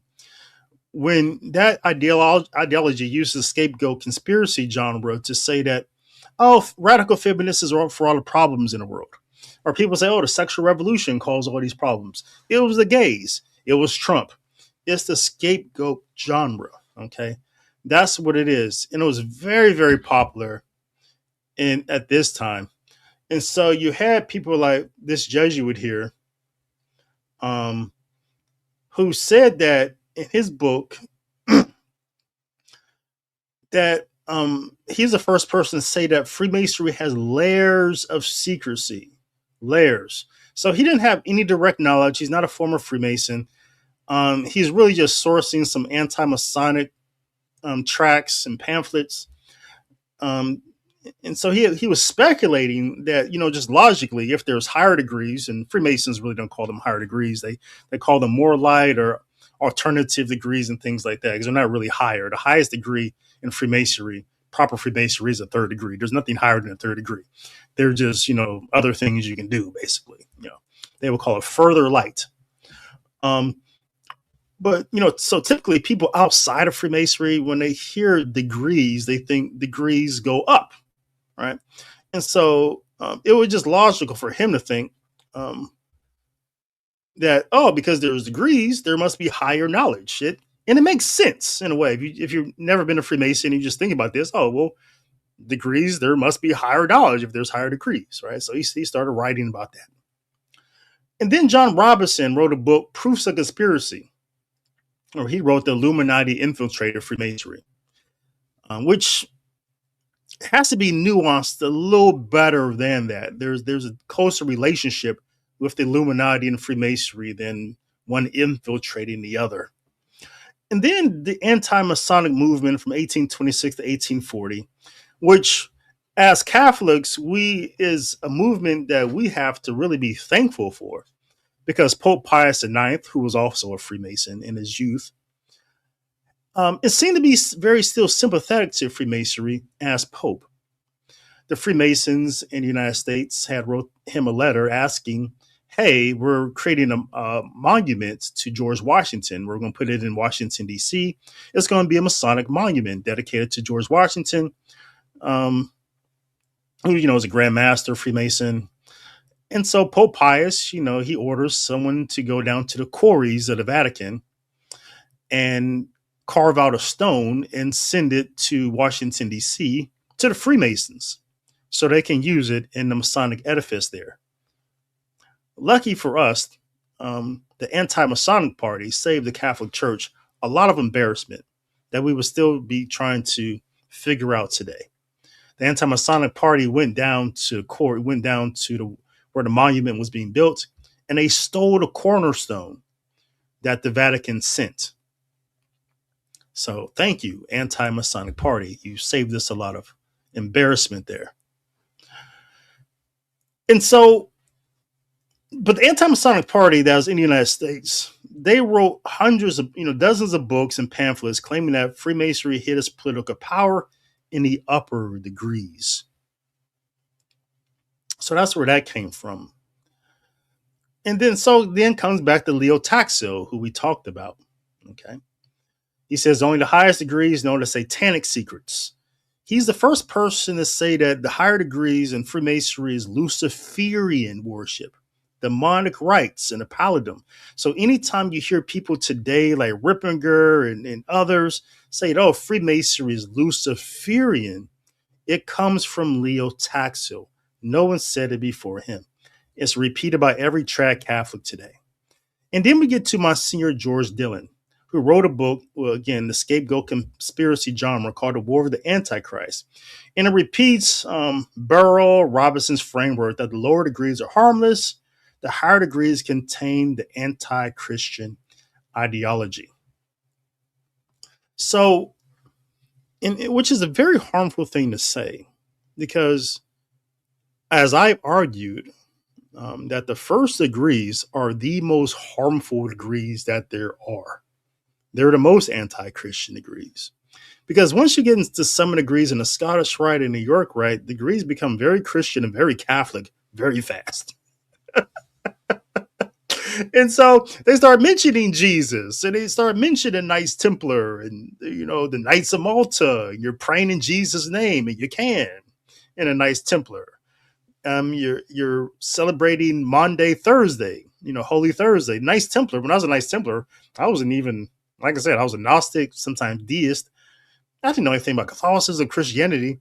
when that ideology uses scapegoat conspiracy genre to say that, oh, radical feminists are for all the problems in the world. Or people say, oh, the sexual revolution caused all these problems. It was the gays. It was Trump. It's the scapegoat genre, okay? That's what it is. And it was very, very popular at this time. And so you had people like this Jesuit here who said that in his book that he's the first person to say that Freemasonry has layers of secrecy. Layers. So he didn't have any direct knowledge. He's not a former Freemason. He's really just sourcing some anti-Masonic tracts and pamphlets. And so he was speculating that, just logically, if there's higher degrees, and Freemasons really don't call them higher degrees, they call them more light or alternative degrees and things like that, because they're not really higher. The highest degree in Freemasonry, proper Freemasonry, is a 3rd degree. There's nothing higher than a 3rd degree. They're just, other things you can do, basically. They will call it further light. But, so typically people outside of Freemasonry, when they hear degrees, they think degrees go up, right? And so it was just logical for him to think that, because there's degrees, there must be higher knowledge. And it makes sense in a way. If you've never been a Freemason, you just think about this, degrees, there must be higher knowledge if there's higher degrees, right? So he started writing about that. And then John Robinson wrote a book, Proofs of Conspiracy, or he wrote The Illuminati Infiltrated Freemasonry, which it has to be nuanced a little better than that. There's a closer relationship with the Illuminati and Freemasonry than one infiltrating the other. And then the anti-Masonic movement from 1826 to 1840, which as Catholics, we is a movement that we have to really be thankful for, because Pope Pius IX, who was also a Freemason in his youth, it seemed to be very still sympathetic to Freemasonry as Pope. The Freemasons in the United States had wrote him a letter asking, hey, we're creating a monument to George Washington. We're going to put it in Washington, D.C. It's going to be a Masonic monument dedicated to George Washington, who, is a Grand Master Freemason. And so Pope Pius, he orders someone to go down to the quarries of the Vatican and carve out a stone and send it to Washington, D.C., to the Freemasons so they can use it in the Masonic edifice there. Lucky for us, the anti-Masonic party saved the Catholic Church a lot of embarrassment that we would still be trying to figure out today. The anti-Masonic party went down to court, went down to where the monument was being built, and they stole the cornerstone that the Vatican sent. So thank you, anti-Masonic party. You saved us a lot of embarrassment there. And so, but the anti-Masonic party that was in the United States, they wrote hundreds of, dozens of books and pamphlets claiming that Freemasonry hid its political power in the upper degrees. So that's where that came from. And then comes back to Leo Taxil, who we talked about. Okay. He says only the highest degrees know the satanic secrets. He's the first person to say that the higher degrees in Freemasonry is Luciferian worship, demonic rites, and the paladin. So anytime you hear people today like Ripperger and others say, oh, Freemasonry is Luciferian, it comes from Leo Taxil. No one said it before him. It's repeated by every trad Catholic today. And then we get to Msgr George Dillion, who wrote a book, again, the scapegoat conspiracy genre called The War of the Antichrist. And it repeats Burrell Robinson's framework that the lower degrees are harmless, the higher degrees contain the anti-Christian ideology. So, which is a very harmful thing to say, because as I've argued, that the first degrees are the most harmful degrees that there are. They're the most anti-Christian degrees. Because once you get into some of the degrees in the Scottish Rite and New York Rite, degrees become very Christian and very Catholic very fast. And so they start mentioning Jesus, and they start mentioning Knights Templar and, the Knights of Malta. You're praying in Jesus' name, and you can in a Knights Templar. You're celebrating Maundy Thursday, Holy Thursday. Knights Templar. When I was a Knights Templar, I wasn't even, like I said, I was a Gnostic, sometimes deist. I didn't know anything about Catholicism, Christianity,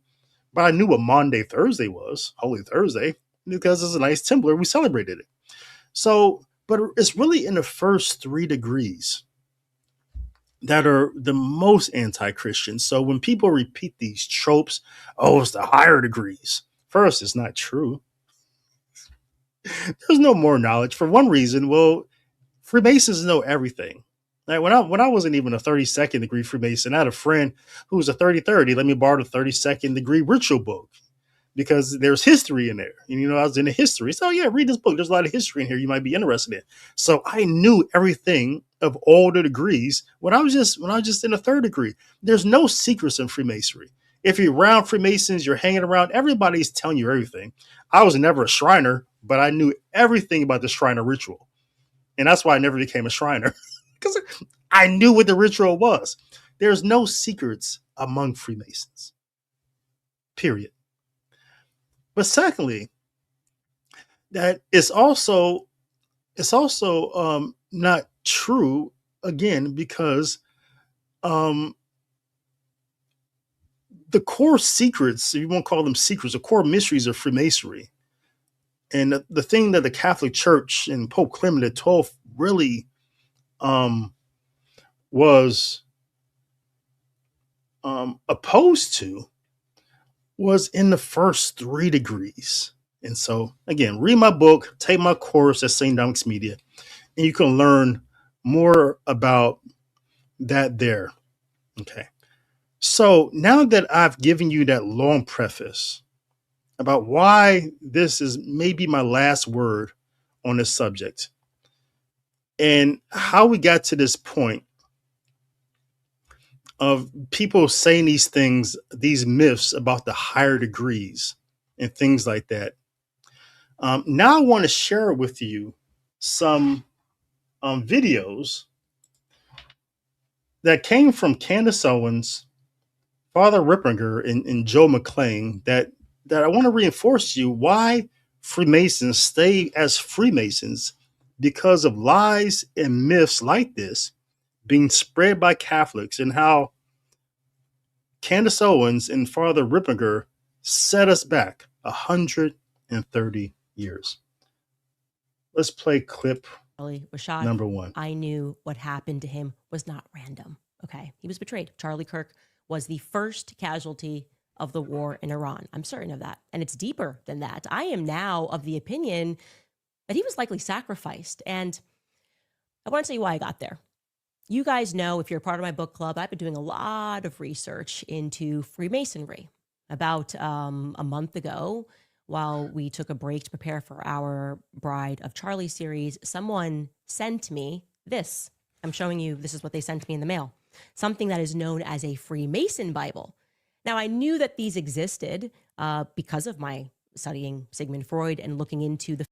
but I knew what Maundy Thursday was, Holy Thursday, because as a Knights Templar, we celebrated it. So, but it's really in the first 3 degrees that are the most anti-Christian. So when people repeat these tropes, oh, it's the higher degrees. First, it's not true. There's no more knowledge. For one reason, well, Freemasons know everything. Like when I wasn't even a 32nd degree Freemason, I had a friend who was a 33rd. He let me borrow the 32nd degree ritual book because there's history in there. And, I was into history. So yeah, read this book. There's a lot of history in here you might be interested in. So I knew everything of all the degrees when I was just in the 3rd degree. There's no secrets in Freemasonry. If you're around Freemasons, you're hanging around, everybody's telling you everything. I was never a Shriner, but I knew everything about the Shriner ritual. And that's why I never became a Shriner, because I knew what the ritual was. There's no secrets among Freemasons, period. But secondly, that it's also not true, again, because the core secrets, if you won't call them secrets, the core mysteries of Freemasonry, and the thing that the Catholic Church and Pope Clement XII really was opposed to was in the first 3 degrees. And so, again, read my book, take my course at St. Dominic's Media, and you can learn more about that there. Okay. So now that I've given you that long preface about why this is maybe my last word on this subject and how we got to this point of people saying these things, these myths about the higher degrees and things like that. Now I want to share with you some videos that came from Candace Owens, Father Ripperger, and Joe McLean that I want to reinforce to you why Freemasons stay as Freemasons because of lies and myths like this being spread by Catholics, and how Candace Owens and Father Ripperger set us back 130 years. Let's play clip was shot. number 1. I knew what happened to him was not random. Okay. He was betrayed. Charlie Kirk was the first casualty of the war in Iran. I'm certain of that. And it's deeper than that. I am now of the opinion that he was likely sacrificed. And I want to tell you why I got there. You guys know, if you're a part of my book club, I've been doing a lot of research into Freemasonry. About a month ago, while we took a break to prepare for our Bride of Charlie series, someone sent me this. I'm showing you, this is what they sent me in the mail. Something that is known as a Freemason Bible. Now, I knew that these existed because of my studying Sigmund Freud and looking into the...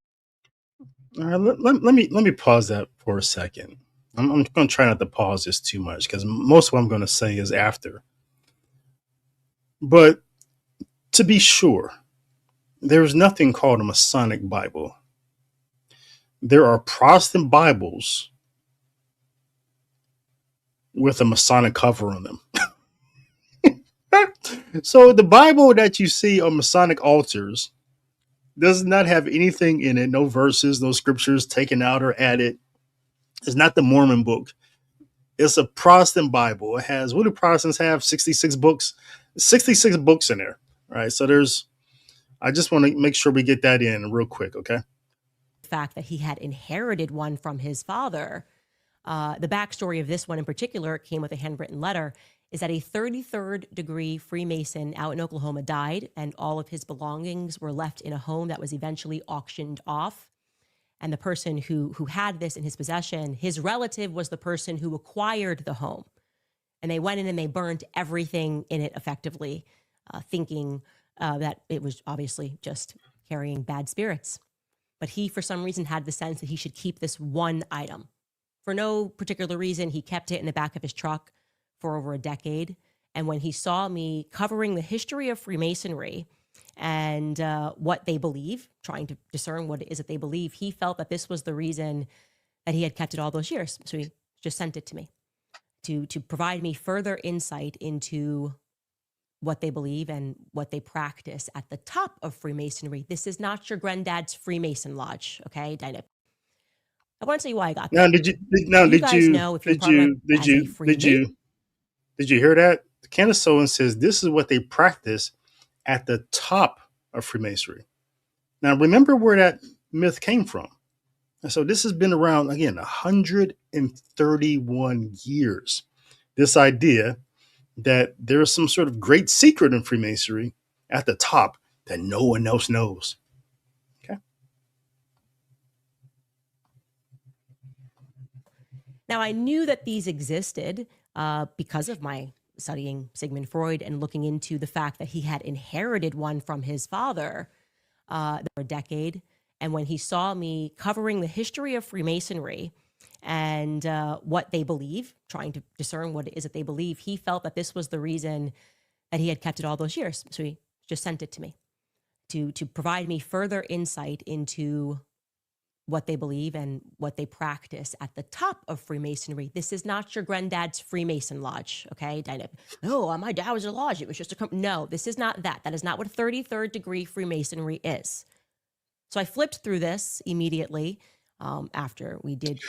All right, let me pause that for a second. I'm going to try not to pause this too much because most of what I'm going to say is after. But to be sure, there's nothing called a Masonic Bible. There are Protestant Bibles with a Masonic cover on them. So the Bible that you see on Masonic altars does not have anything in it, no verses, no scriptures taken out or added. It's not the Mormon book. It's a Protestant Bible. It has, what do Protestants have? 66 books? 66 books in there, right? So I just want to make sure we get that in real quick, okay? The fact that he had inherited one from his father. The backstory of this one in particular came with a handwritten letter, is that a 33rd degree Freemason out in Oklahoma died, and all of his belongings were left in a home that was eventually auctioned off. And the person who had this in his possession, his relative was the person who acquired the home. And they went in and they burned everything in it effectively, thinking that it was obviously just carrying bad spirits. But he, for some reason, had the sense that he should keep this one item. For no particular reason, he kept it in the back of his truck for over a decade. And when he saw me covering the history of Freemasonry and what they believe, trying to discern what it is that they believe, he felt that this was the reason that he had kept it all those years. So he just sent it to me to provide me further insight into what they believe and what they practice at the top of Freemasonry. This is not your granddad's Freemason lodge, okay? I want to tell you why I got there. Now, did you hear that? Candace Owens says this is what they practice at the top of Freemasonry. Now, remember where that myth came from. And so this has been around, again, 131 years. This idea that there is some sort of great secret in Freemasonry at the top that no one else knows. Okay. Now, I knew that these existed because of my studying Sigmund Freud and looking into the fact that he had inherited one from his father for a decade. And when he saw me covering the history of Freemasonry and what they believe, trying to discern what it is that they believe, he felt that this was the reason that he had kept it all those years. So he just sent it to me to provide me further insight into what they believe and what they practice at the top of Freemasonry. This is not your granddad's Freemason lodge, okay? No, my dad was a lodge. It was just no, this is not that. That is not what 33rd degree Freemasonry is. So I flipped through this immediately after we did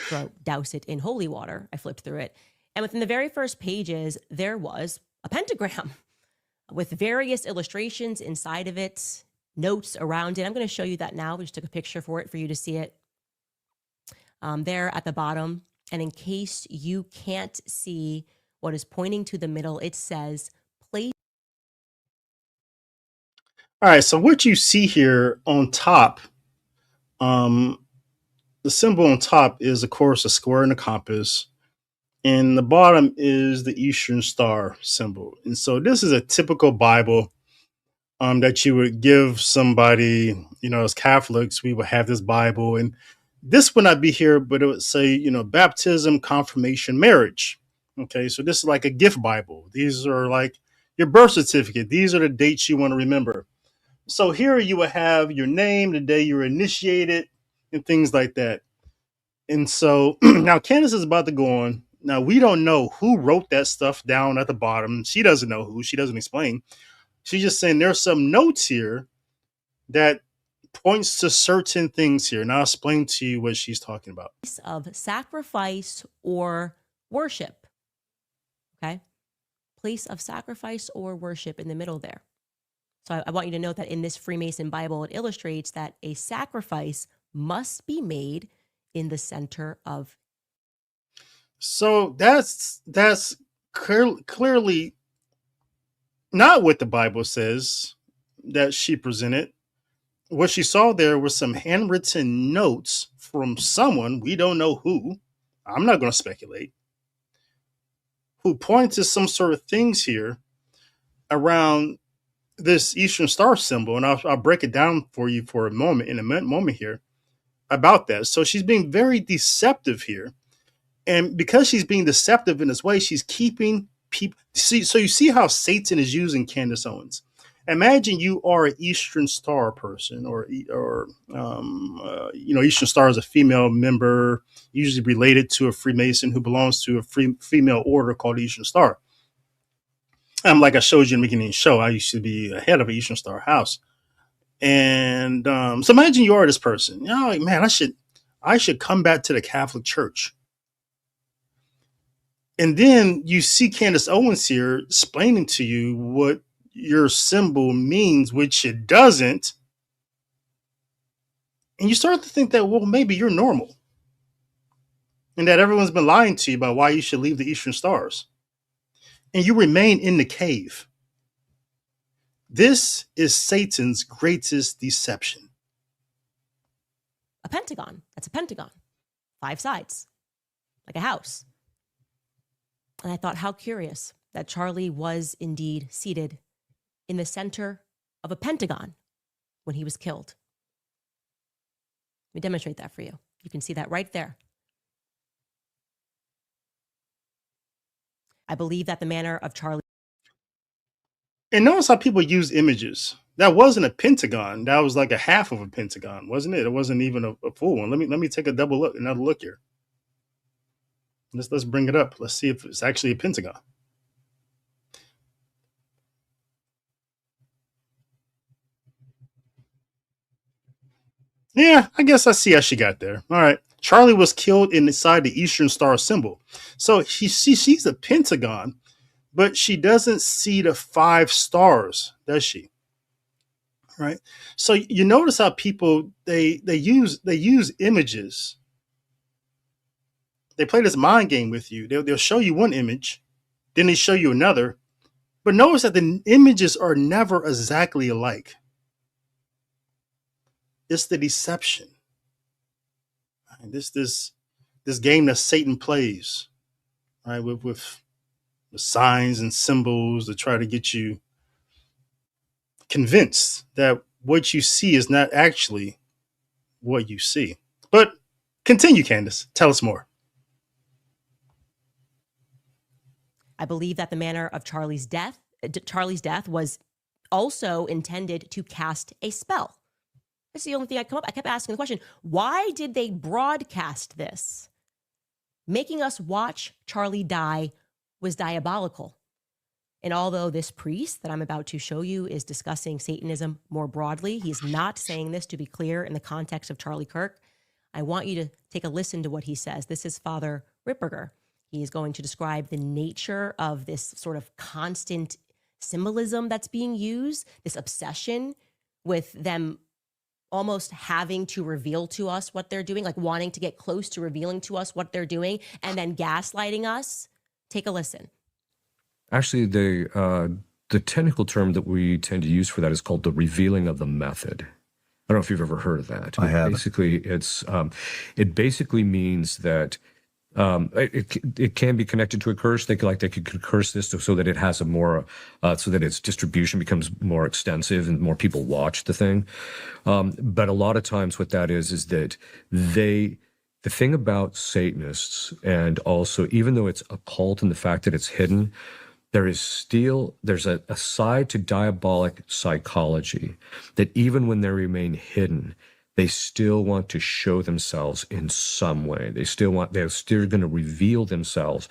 douse it in holy water. I flipped through it. And within the very first pages, there was a pentagram. with various illustrations inside of it, notes around it. I'm going to show you that now. We just took a picture for it for you to see it there at the bottom. And in case you can't see what is pointing to the middle, it says place. All right, so what you see here on top, the symbol on top is, of course, a square and a compass. And the bottom is the Eastern Star symbol. And so this is a typical Bible that you would give somebody, as Catholics, we would have this Bible. And this would not be here, but it would say, baptism, confirmation, marriage. Okay, so this is like a gift Bible. These are like your birth certificate. These are the dates you want to remember. So here you would have your name, the day you were initiated, and things like that. And so now Candace is about to go on. Now, we don't know who wrote that stuff down at the bottom. She doesn't know who. She doesn't explain. She's just saying there's some notes here that points to certain things here. And I'll explain to you what she's talking about. Of sacrifice or worship. Okay? Place of sacrifice or worship in the middle there. So I want you to note that in this Freemason Bible, it illustrates that a sacrifice must be made in the center of. So that's clearly not what the Bible says that she presented. What she saw there was some handwritten notes from someone, we don't know who, I'm not going to speculate, who pointed to some sort of things here around this Eastern Star symbol. And I'll break it down for you for a moment, in a moment here, about that. So she's being very deceptive here. And because she's being deceptive in this way, she's keeping people. So you see how Satan is using Candace Owens. Imagine you are an Eastern Star person, or Eastern Star is a female member, usually related to a Freemason who belongs to a female order called Eastern Star. Like I showed you in the beginning of the show, I used to be a head of an Eastern Star house. And so imagine you are this person. Like, man, I should come back to the Catholic Church. And then you see Candace Owens here explaining to you what your symbol means, which it doesn't. And you start to think that, well, maybe you're normal. And that everyone's been lying to you about why you should leave the Eastern Stars. And you remain in the cave. This is Satan's greatest deception. A pentagon. That's a pentagon. 5 sides. Like a house. And I thought, how curious that Charlie was indeed seated in the center of a pentagon when he was killed. Let me demonstrate that for you. You can see that right there. I believe that the manner of Charlie. And notice how people use images. That wasn't a pentagon. That was like a half of a pentagon, wasn't it? It wasn't even a full one. Let me take another look here. Let's bring it up. Let's see if it's actually a pentagon. Yeah, I guess I see how she got there. All right. Charlie was killed inside the Eastern Star symbol. So she sees a pentagon, but she doesn't see the 5 stars, does she? Right. So you notice how people they use images. They play this mind game with you. They'll show you one image, then they show you another. But notice that the images are never exactly alike. It's the deception. And this game that Satan plays, right, with signs and symbols to try to get you convinced that what you see is not actually what you see. But continue, Candace. Tell us more. I believe that the manner of Charlie's death was also intended to cast a spell. That's the only thing I kept asking the question, why did they broadcast this? Making us watch Charlie die was diabolical. And although this priest that I'm about to show you is discussing Satanism more broadly, he's not saying this, to be clear, in the context of Charlie Kirk. I want you to take a listen to what he says. This is Father Ripperger. He is going to describe the nature of this sort of constant symbolism that's being used, this obsession with them almost having to reveal to us what they're doing, like wanting to get close to revealing to us what they're doing and then gaslighting us. Take a listen. Actually, the technical term that we tend to use for that is called the revealing of the method. I don't know if you've ever heard of that. I have. Basically, it basically means that it can be connected to a curse. They could curse this so that it has a more so that its distribution becomes more extensive and more people watch the thing. But a lot of times, what that is that the thing about Satanists, and also even though it's occult and the fact that it's hidden, there's a side to diabolic psychology that even when they remain hidden, they still want to show themselves in some way. They're still going to reveal themselves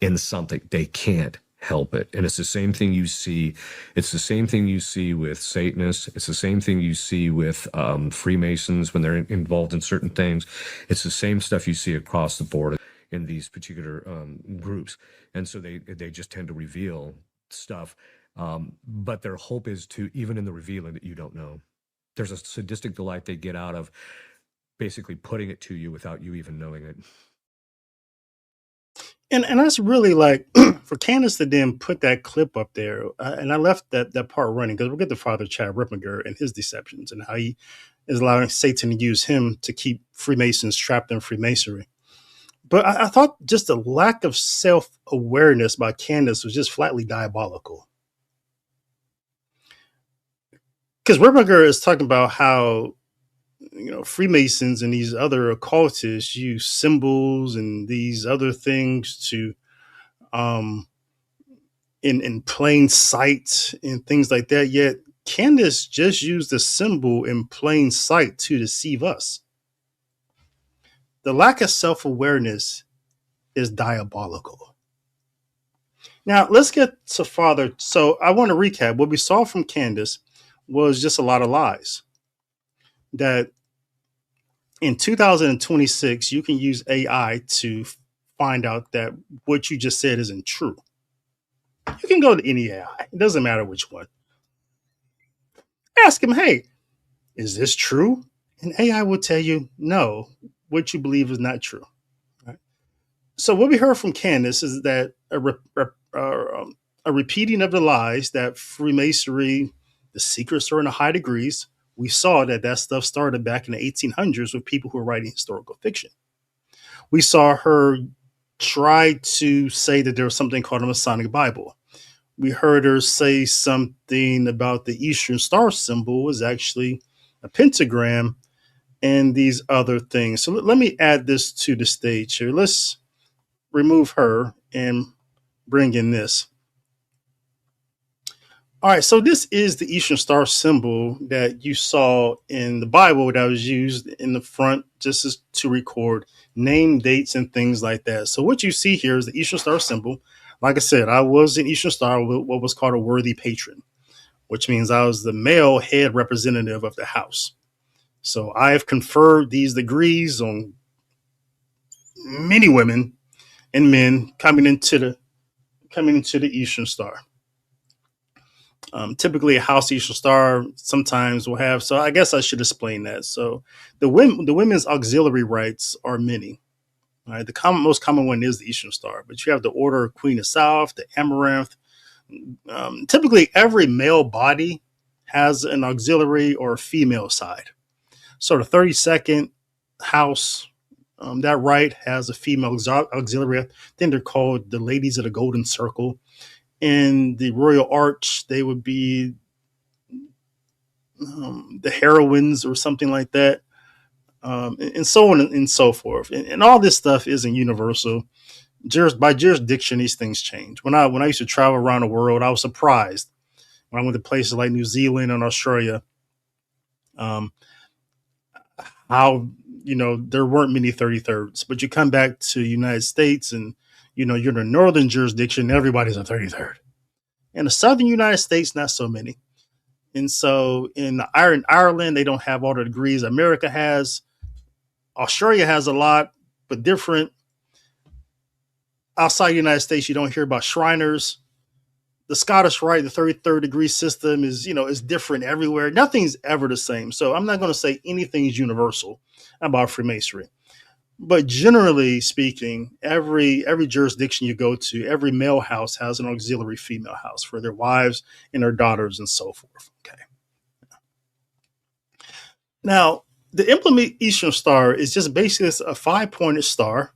in something. They can't help it. And it's the same thing you see. It's the same thing you see with Satanists. It's the same thing you see with Freemasons when they're involved in certain things. It's the same stuff you see across the board in these particular groups. And so they just tend to reveal stuff. But their hope is to, even in the revealing, that you don't know. There's a sadistic delight they get out of basically putting it to you without you even knowing it. And that's really like for Candace to then put that clip up there, and I left that part running because we'll get to Father Chad Ripperger and his deceptions and how he is allowing Satan to use him to keep Freemasons trapped in Freemasonry. But I thought just the lack of self-awareness by Candace was just flatly diabolical. Because Ripperger is talking about how, Freemasons and these other occultists use symbols and these other things to, in plain sight and things like that. Yet Candace just used a symbol in plain sight to deceive us. The lack of self-awareness is diabolical. Now, let's get to Father. So I want to recap. What we saw from Candace was just a lot of lies. That in 2026, you can use AI to find out that what you just said isn't true. You can go to any AI. It doesn't matter which one. Ask him, hey, is this true? And AI will tell you, no, what you believe is not true. Right? So what we heard from Candace is that a repeating of the lies that Freemasonry, the secrets are in the high degrees. We saw that stuff started back in the 1800s with people who were writing historical fiction. We saw her try to say that there was something called a Masonic Bible. We heard her say something about the Eastern Star symbol is actually a pentagram and these other things. So let me add this to the stage here. Let's remove her and bring in this. All right, so this is the Eastern Star symbol that you saw in the Bible that was used in the front just as to record name, dates, and things like that. So what you see here is the Eastern Star symbol. Like I said, I was an Eastern Star, what was called a worthy patron, which means I was the male head representative of the house. So I have conferred these degrees on many women and men coming into the Eastern Star. Typically, a house Eastern Star sometimes will have. So I guess I should explain that. So the women's auxiliary rights are many. Right? The most common one is the Eastern Star, but you have the Order of Queen of South, the Amaranth. Typically, every male body has an auxiliary or a female side. So the 32nd house, that right has a female auxiliary. I think they're called the Ladies of the Golden Circle. In the Royal Arch, they would be the heroines or something like that, and so on and so forth. And all this stuff isn't universal. By jurisdiction, these things change. When I used to travel around the world, I was surprised when I went to places like New Zealand and Australia, how there weren't many 33rds. But you come back to the United States and you're in the northern jurisdiction, everybody's a 33rd. In the southern United States, not so many. And so in Ireland, they don't have all the degrees America has. Australia has a lot, but different. Outside the United States, you don't hear about Shriners. the Scottish Rite, the 33rd degree system is different everywhere. Nothing's ever the same. So I'm not going to say anything is universal about Freemasonry. But generally speaking, every jurisdiction you go to, every male house has an auxiliary female house for their wives and their daughters and so forth. Okay. Now, the implement Eastern Star is just basically a 5-pointed star.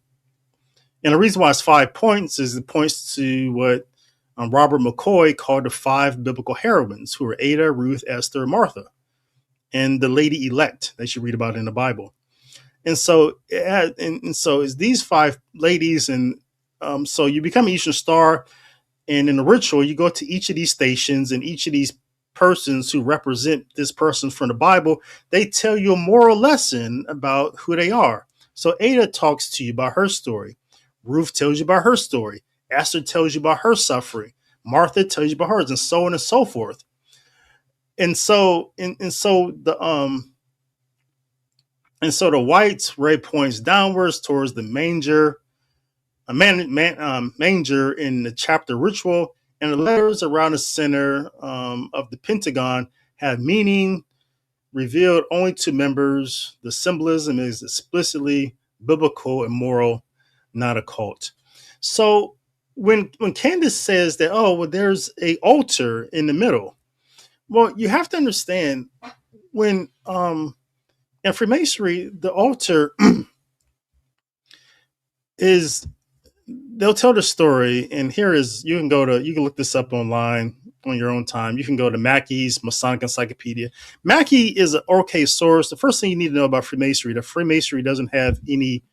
And the reason why it's 5 points is it points to what Robert McCoy called the 5 biblical heroines, who were Ada, Ruth, Esther, Martha, and the lady elect that you read about in the Bible. And so it's these 5 ladies, and so you become an Eastern Star, and in the ritual, you go to each of these stations, and each of these persons who represent this person from the Bible, they tell you a moral lesson about who they are. So Ada talks to you about her story. Ruth tells you about her story. Esther tells you about her suffering. Martha tells you about hers, and so on and so forth. And so the white ray points downwards towards the manger, manger in the chapter ritual, and the letters around the center of the pentagon have meaning revealed only to members. The symbolism is explicitly biblical and moral, not occult. So when Candace says that, oh, well, there's a altar in the middle, well, you have to understand when in Freemasonry, the altar is, they'll tell the story, and here is, you can look this up online on your own time. You can go to Mackey's Masonic Encyclopedia. Mackey is an okay source. The first thing you need to know about Freemasonry, that Freemasonry doesn't have any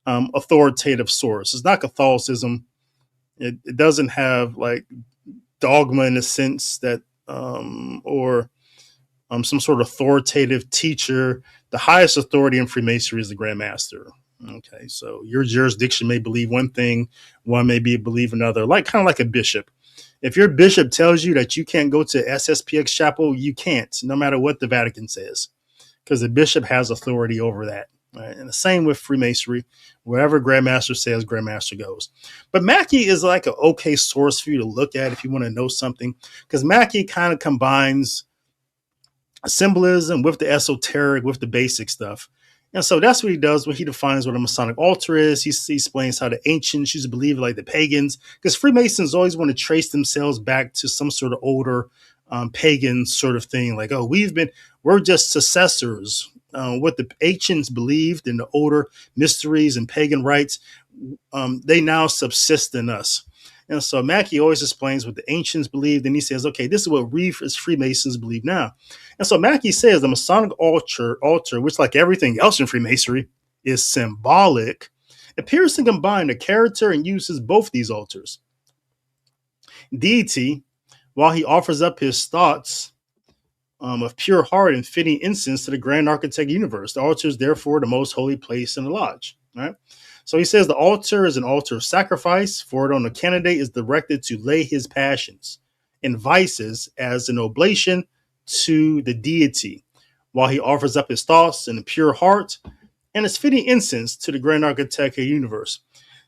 authoritative source. It's not Catholicism. It doesn't have like dogma in the sense that, or some sort of authoritative teacher. The highest authority in Freemasonry is the Grand Master. Okay, so your jurisdiction may believe one thing, one may believe another, kind of like a bishop. If your bishop tells you that you can't go to SSPX chapel, you can't, no matter what the Vatican says, because the bishop has authority over that. Right? And the same with Freemasonry. Wherever Grandmaster says, Grandmaster goes. But Mackey is like an okay source for you to look at if you want to know something, because Mackey kind of combines symbolism with the esoteric, with the basic stuff. And so that's what he does when he defines what a Masonic altar is. He explains how the ancients used to believe, like the pagans, because Freemasons always want to trace themselves back to some sort of older pagan sort of thing. Like, oh, we're just successors. What the ancients believed in the older mysteries and pagan rites, they now subsist in us. And so Mackey always explains what the ancients believed, and he says, okay, this is what we as Freemasons believe now. And so Mackey says the Masonic altar, which like everything else in Freemasonry is symbolic, appears to combine the character and uses both these altars. Deity, while he offers up his thoughts of pure heart and fitting incense to the grand architect universe, the altar is therefore the most holy place in the lodge. Right? So he says the altar is an altar of sacrifice, for it on the candidate is directed to lay his passions and vices as an oblation to the deity, while he offers up his thoughts in a pure heart and is fitting incense to the grand architect of the universe.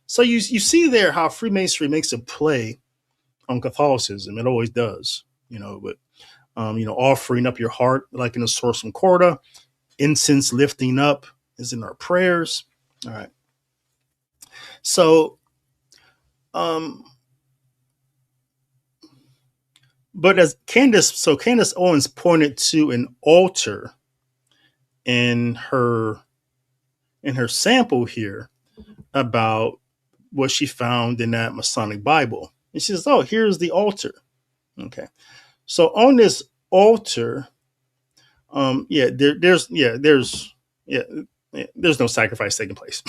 So you see there how Freemasonry makes a play on Catholicism. It always does, but offering up your heart like in the Sorsum Corda, incense lifting up is in our prayers. All right. So, but as Candace Owens pointed to an altar in her sample here about what she found in that Masonic Bible. And she says, oh, here's the altar. Okay. So on this altar, there's no sacrifice taking place.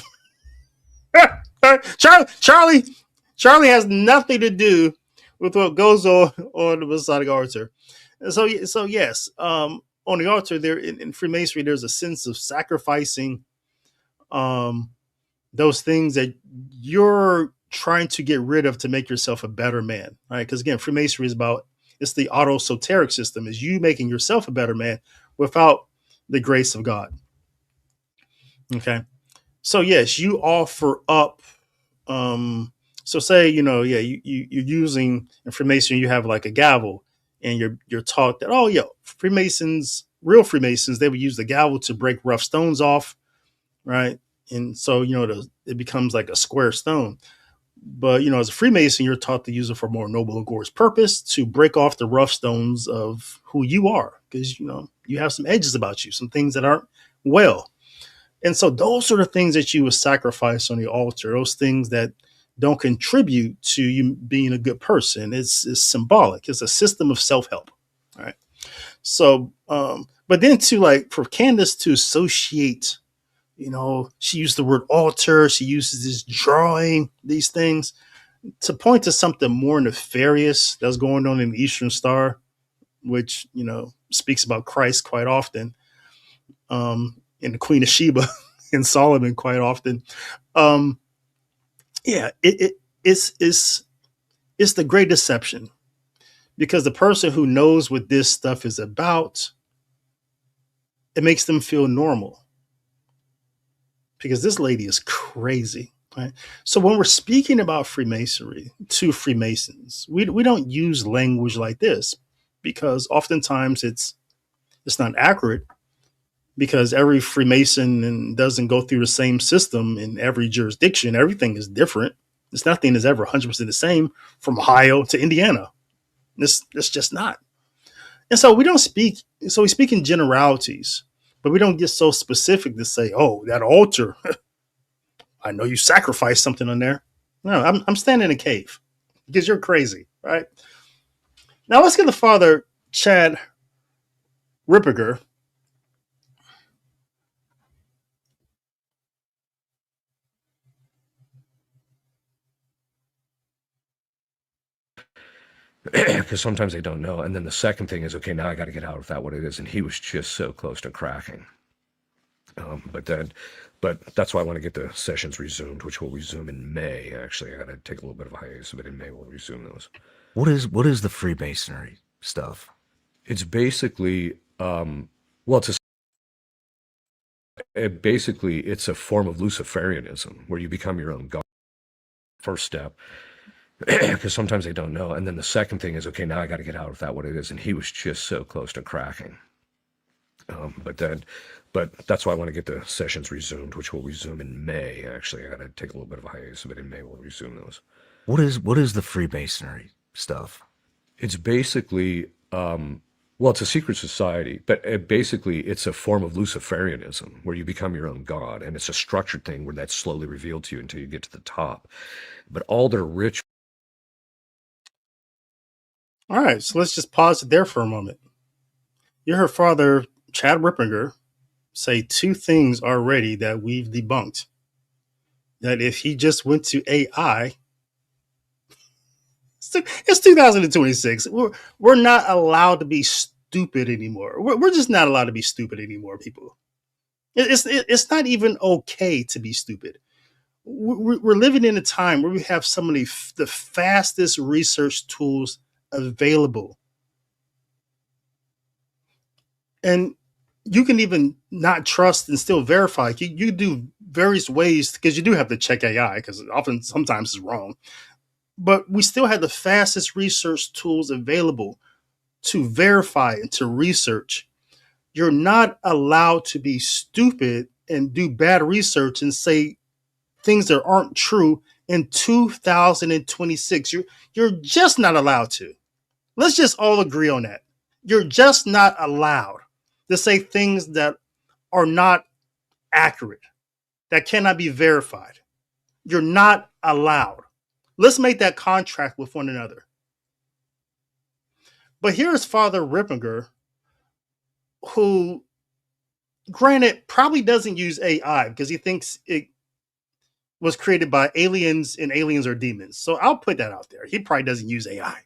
Charlie has nothing to do with what goes on the Masonic altar. And so yes, on the altar there in Freemasonry, there's a sense of sacrificing those things that you're trying to get rid of to make yourself a better man, right? Because again, Freemasonry is it's the autosoteric system, is you making yourself a better man without the grace of God. Okay. So yes, you offer up So say, you're using in Freemasonry, you have like a gavel, and you're taught that, oh, Freemasons, real Freemasons, they would use the gavel to break rough stones off, right? And so, it becomes like a square stone. But, as a Freemason, you're taught to use it for more noble and glorious purpose, to break off the rough stones of who you are, because, you have some edges about you, some things that aren't well. And so those are the things that you would sacrifice on the altar, those things that don't contribute to you being a good person. It's symbolic. It's a system of self-help. All right. So, but then for Candace to associate, she used the word altar. She uses this drawing, these things to point to something more nefarious that's going on in the Eastern Star, which, speaks about Christ quite often. And the Queen of Sheba and Solomon quite often. It's the great deception, because the person who knows what this stuff is about, it makes them feel normal, because this lady is crazy. Right? So when we're speaking about Freemasonry to Freemasons, we don't use language like this, because oftentimes it's not accurate, because every Freemason doesn't go through the same system in every jurisdiction. Everything is different. There's nothing is ever 100% the same from Ohio to Indiana. It's just not. And so we speak in generalities, but we don't get so specific to say, oh, that altar, I know you sacrificed something on there. No, I'm standing in a cave, because you're crazy, right? Now let's get to Father Chad Ripperger. Because sometimes they don't know. And then the second thing is, okay, now I got to get out of that what it is. And he was just so close to cracking. But that's why I want to get the sessions resumed, which will resume in May. Actually, I got to take a little bit of a hiatus, but in May we'll resume those. What is the Freemasonry stuff? It's basically, it's a form of Luciferianism where you become your own god. First step. Because sometimes they don't know. And then the second thing is, okay, now I got to get out of that what it is. And he was just so close to cracking. But that's why I want to get the sessions resumed, which will resume in May. Actually, I got to take a little bit of a hiatus, but in May we'll resume those. What is the Freemasonry stuff? It's basically, it's a secret society, but it's a form of Luciferianism where you become your own god. And it's a structured thing where that's slowly revealed to you until you get to the top. But all their rituals. All right, so let's just pause it there for a moment. You heard Father Chad Ripperger say two things already that we've debunked. That if he just went to AI, it's 2026. We're not allowed to be stupid anymore. We're just not allowed to be stupid anymore, people. It's not even okay to be stupid. We're living in a time where we have some of the fastest research tools available. And you can even not trust and still verify. You do various ways, because you do have to check AI, because sometimes it's wrong. But we still have the fastest research tools available to verify and to research. You're not allowed to be stupid and do bad research and say things that aren't true in 2026. You're just not allowed to. Let's just all agree on that. You're just not allowed to say things that are not accurate, that cannot be verified. You're not allowed. Let's make that contract with one another. But here's Father Ripperger, who, granted, probably doesn't use AI because he thinks it was created by aliens and aliens are demons. So I'll put that out there. He probably doesn't use AI.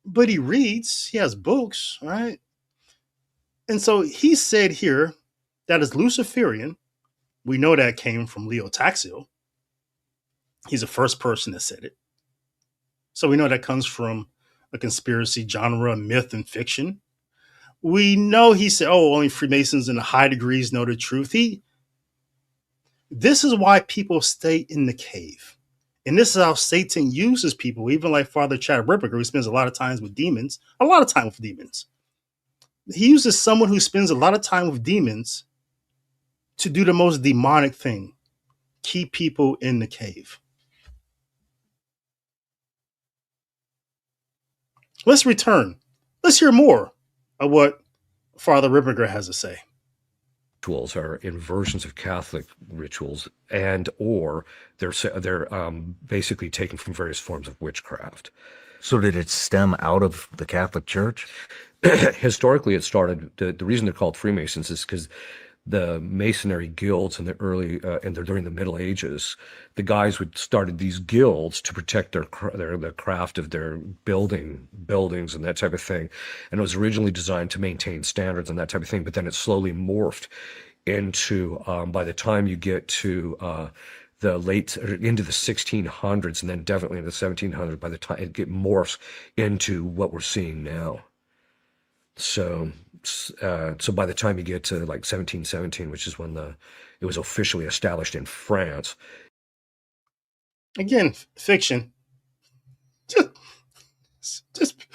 But he reads, he has books, right? And so he said here that is Luciferian. We know that came from Leo Taxil. He's the first person that said it. So we know that comes from a conspiracy genre, myth, and fiction. We know he said, only Freemasons in the high degrees know the truth. This is why people stay in the cave. And this is how Satan uses people, even like Father Chad Ripperger, who spends a lot of time with demons, a lot of time with demons. He uses someone who spends a lot of time with demons to do the most demonic thing, keep people in the cave. Let's return. Let's hear more of what Father Ripperger has to say. Rituals are inversions of Catholic rituals, and or they're basically taken from various forms of witchcraft. So did it stem out of the Catholic Church? Historically, it started. The reason they're called Freemasons is because the Masonry guilds in the early during the Middle Ages, the guys would started these guilds to protect the craft of their buildings and that type of thing, and it was originally designed to maintain standards and that type of thing. But then it slowly morphed into by the time you get to the late into the 1600s and then definitely in the 1700s, by the time it morphs into what we're seeing now. So by the time you get to like 1717, which is when it was officially established in France. Again, fiction. Just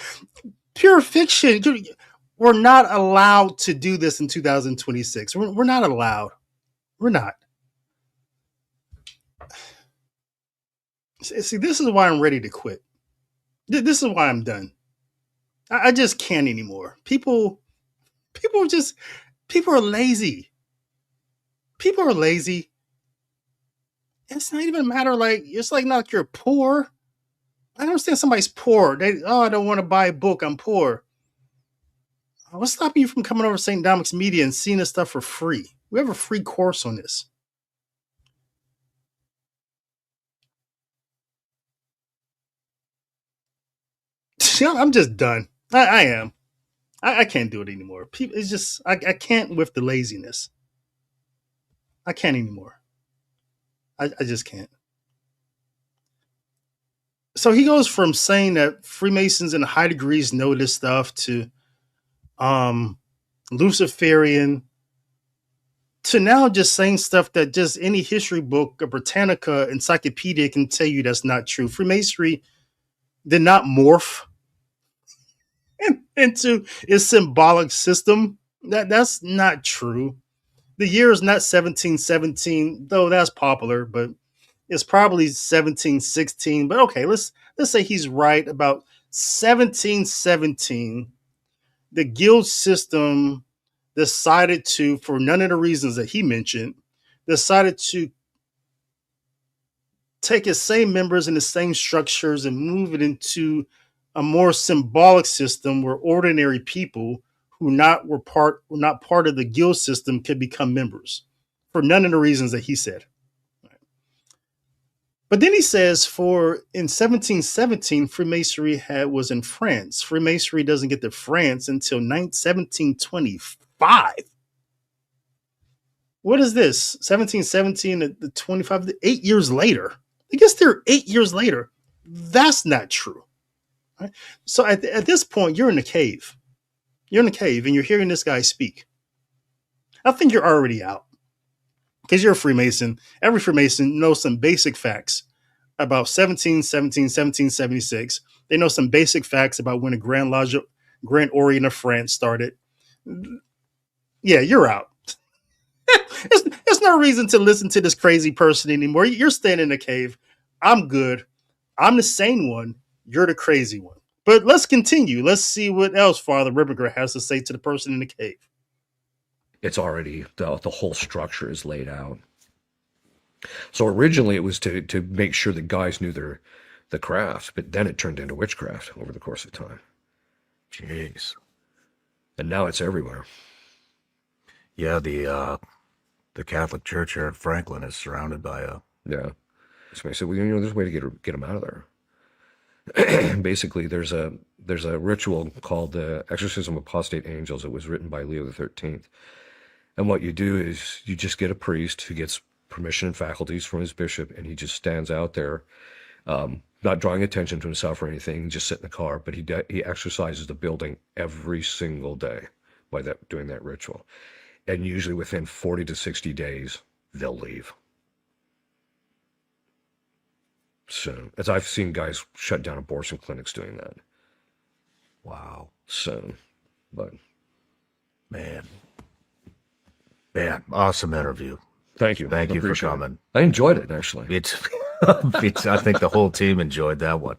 pure fiction. We're not allowed to do this in 2026. We're not allowed. We're not. See, this is why I'm ready to quit. This is why I'm done. I just can't anymore. People are lazy. People are lazy. It's not even a matter it's like not like you're poor. I understand somebody's poor. I don't want to buy a book. I'm poor. What's stopping you from coming over to St. Dominic's Media and seeing this stuff for free? We have a free course on this. I'm just done. I am. I can't do it anymore. People, it's just I can't with the laziness. I can't anymore. I just can't. So he goes from saying that Freemasons in high degrees know this stuff to Luciferian to now just saying stuff that just any history book, a Britannica encyclopedia can tell you that's not true. Freemasonry did not morph into its symbolic system. That's not true. The year is not 1717, though that's popular, but it's probably 1716. But okay, let's say he's right about 1717. The guild system decided to, for none of the reasons that he mentioned, decided to take its same members and the same structures and move it into a more symbolic system where ordinary people who were not part of the guild system could become members for none of the reasons that he said. But then he says in 1717, Freemasonry was in France. Freemasonry doesn't get to France until 1725. What is this? 1717 to 25, 8 years later. I guess they're 8 years later. That's not true. Right? So at this point, you're in the cave. You're in the cave and you're hearing this guy speak. I think you're already out because you're a Freemason. Every Freemason knows some basic facts about 1717, 1776. They know some basic facts about when the Grand Orient of France started. Yeah, you're out. There's no reason to listen to this crazy person anymore. You're staying in the cave. I'm good. I'm the sane one. You're the crazy one. But let's continue. Let's see what else Father Ripperger has to say to the person in the cave. It's already, the whole structure is laid out. So originally it was to make sure that guys knew the craft, but then it turned into witchcraft over the course of time. Jeez. And now it's everywhere. Yeah, the Catholic Church here at Franklin is surrounded by Yeah. So I said, well, there's a way to get them out of there. Basically, there's a ritual called the Exorcism of Apostate Angels. It was written by Leo XIII. And what you do is you just get a priest who gets permission and faculties from his bishop, and he just stands out there, not drawing attention to himself or anything, just sit in the car, but he exercises the building every single day by doing that ritual. And usually within 40 to 60 days, they'll leave. So, as I've seen guys shut down abortion clinics doing that. Wow. So, but Man, awesome interview. thank you. Thank I you for appreciate it. coming. I enjoyed it, actually. It's, I think the whole team enjoyed that one.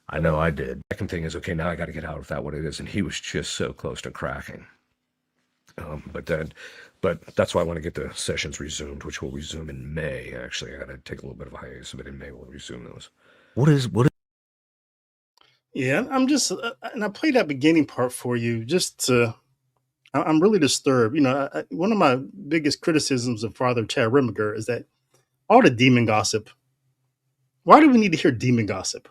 I know I did. Second thing is, okay, now I got to get out of that what it is. And he was just so close to cracking. But that's why I want to get the sessions resumed, which will resume in May. Actually, I got to take a little bit of a hiatus, but in May we'll resume those. What is Yeah, I'm just, and I played that beginning part for you just to. I'm really disturbed. You know, one of my biggest criticisms of Father Chad Ripperger is that all the demon gossip. Why do we need to hear demon gossip?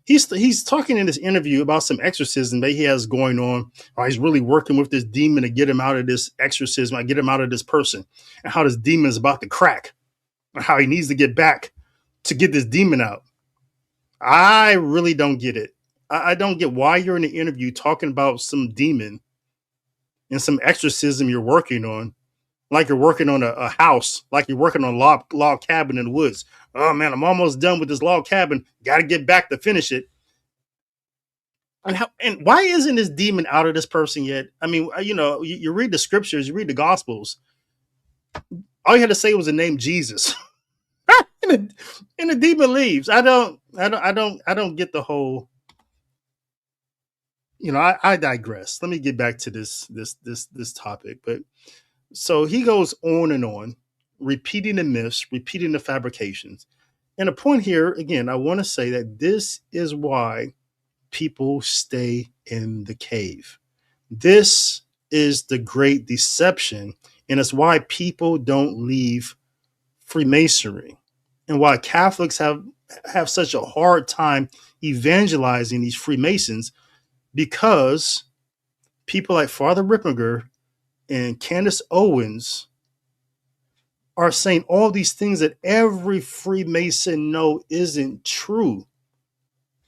He's talking in this interview about some exorcism that he has going on. Or he's really working with this demon to get him out of this exorcism, I get him out of this person, and how this demon is about to crack, and how he needs to get back to get this demon out. I really don't get it. I don't get why you're in the interview talking about some demon and some exorcism you're working on, like you're working on a house, like you're working on a log cabin in the woods. Oh man, I'm almost done with this log cabin. Got to get back to finish it. And why isn't this demon out of this person yet? I mean, you know, you read the scriptures, you read the gospels. All you had to say was the name Jesus, and the demon leaves. I don't get the whole. You know, I digress. Let me get back to this topic. But so he goes on, repeating the myths, repeating the fabrications. And the point here, again, I want to say that this is why people stay in the cave. This is the great deception, and it's why people don't leave Freemasonry, and why Catholics have such a hard time evangelizing these Freemasons, because people like Father Ripperger and Candace Owens are saying all these things that every Freemason know isn't true.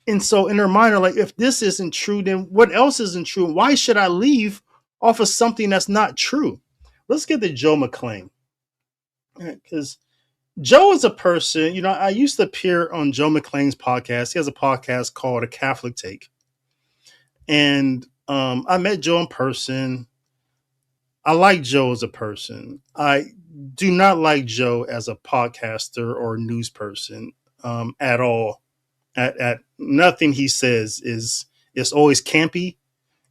And so in their mind are like, if this isn't true, then what else isn't true? Why should I leave off of something that's not true? Let's get to Joe McClain. Because Joe is a person, you know, I used to appear on Joe McClain's podcast. He has a podcast called A Catholic Take. And I met Joe in person. I like Joe as a person. I do not like Joe as a podcaster or news person at all. At nothing he says is always campy.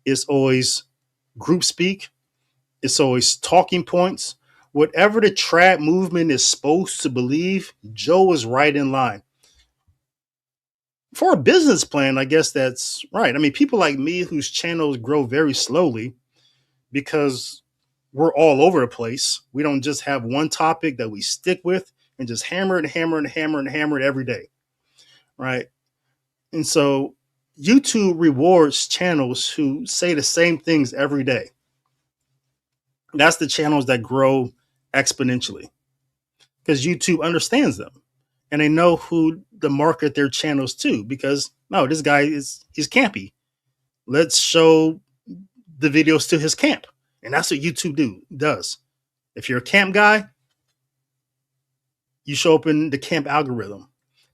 It's always group speak. It's always talking points. Whatever the trad movement is supposed to believe, Joe is right in line. For a business plan, I guess that's right. I mean, people like me whose channels grow very slowly because we're all over the place. We don't just have one topic that we stick with and just hammer it every day, right? And so YouTube rewards channels who say the same things every day. That's the channels that grow exponentially because YouTube understands them. And they know who to market their channels to, because no, this guy he's campy. Let's show the videos to his camp. And that's what YouTube does. If you're a camp guy, you show up in the camp algorithm.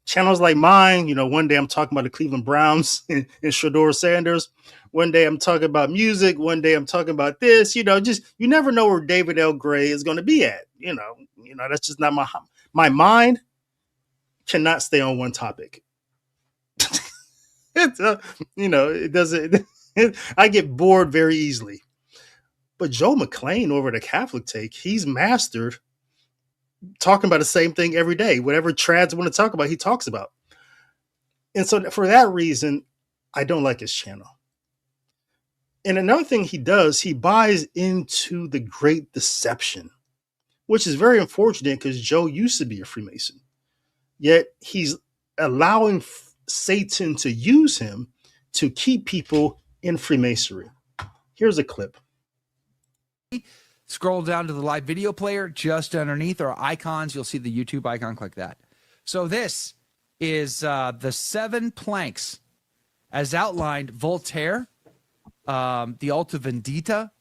Channels like mine, you know, one day I'm talking about the Cleveland Browns and Shedeur Sanders. One day I'm talking about music. One day I'm talking about this, you know, just, you never know where David L. Gray is going to be at. You know, that's just not my mind cannot stay on one topic. It's, you know, it doesn't, I get bored very easily. But Joe McClain over at Catholic Take, he's mastered talking about the same thing every day. Whatever trads want to talk about, he talks about. And so for that reason, I don't like his channel. And another thing he does, he buys into the great deception, which is very unfortunate because Joe used to be a Freemason. Yet he's allowing Satan to use him to keep people in Freemasonry. Here's a clip. Scroll down to the live video player. Just underneath are icons. You'll see the YouTube icon. Click that. So this is the 7 planks as outlined. Voltaire, the Alta Vendita,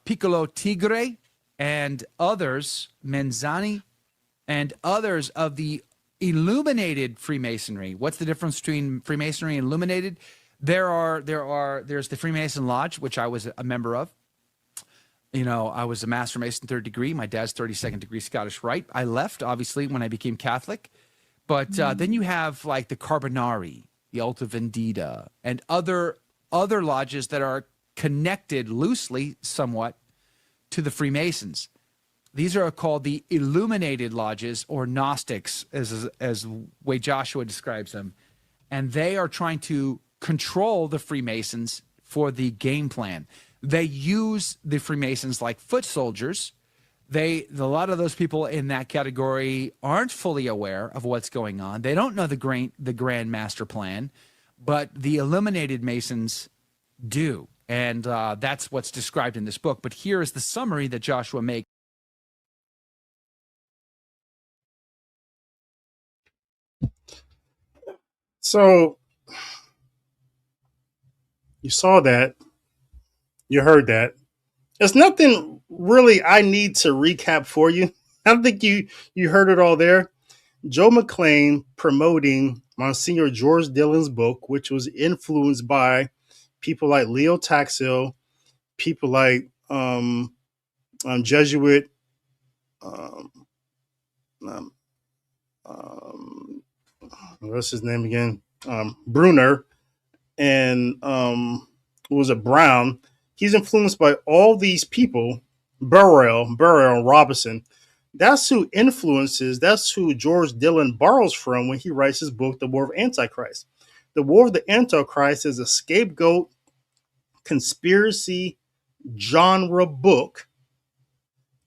Piccolo Tigre, and others, Manzani, and others of the Illuminated Freemasonry. What's the difference between Freemasonry and illuminated? There's the Freemason Lodge, which I was a member of. You know, I was a Master Mason 3rd degree. My dad's 32nd degree Scottish Rite. I left, obviously, when I became Catholic. But then you have like the Carbonari, the Alta Vendita, and other lodges that are connected loosely, somewhat, to the Freemasons. These are called the illuminated lodges, or Gnostics, as way Joshua describes them. And they are trying to control the Freemasons for the game plan. They use the Freemasons like foot soldiers. A lot of those people in that category aren't fully aware of what's going on. They don't know the grand master plan, but the illuminated Masons do. And that's what's described in this book. But here is the summary that Joshua makes. So you saw that, you heard that. There's nothing really I need to recap for you. I think you heard it all there. Joe McLean promoting Msgr George Dillion's book, which was influenced by people like Leo Taxil, people like Jesuit what's his name again? Brunner, and what was it, Brown. He's influenced by all these people, Burrell, and Robinson. That's who influences, that's who George Dillion borrows from when he writes his book, The War of Antichrist. The War of the Antichrist is a scapegoat conspiracy genre book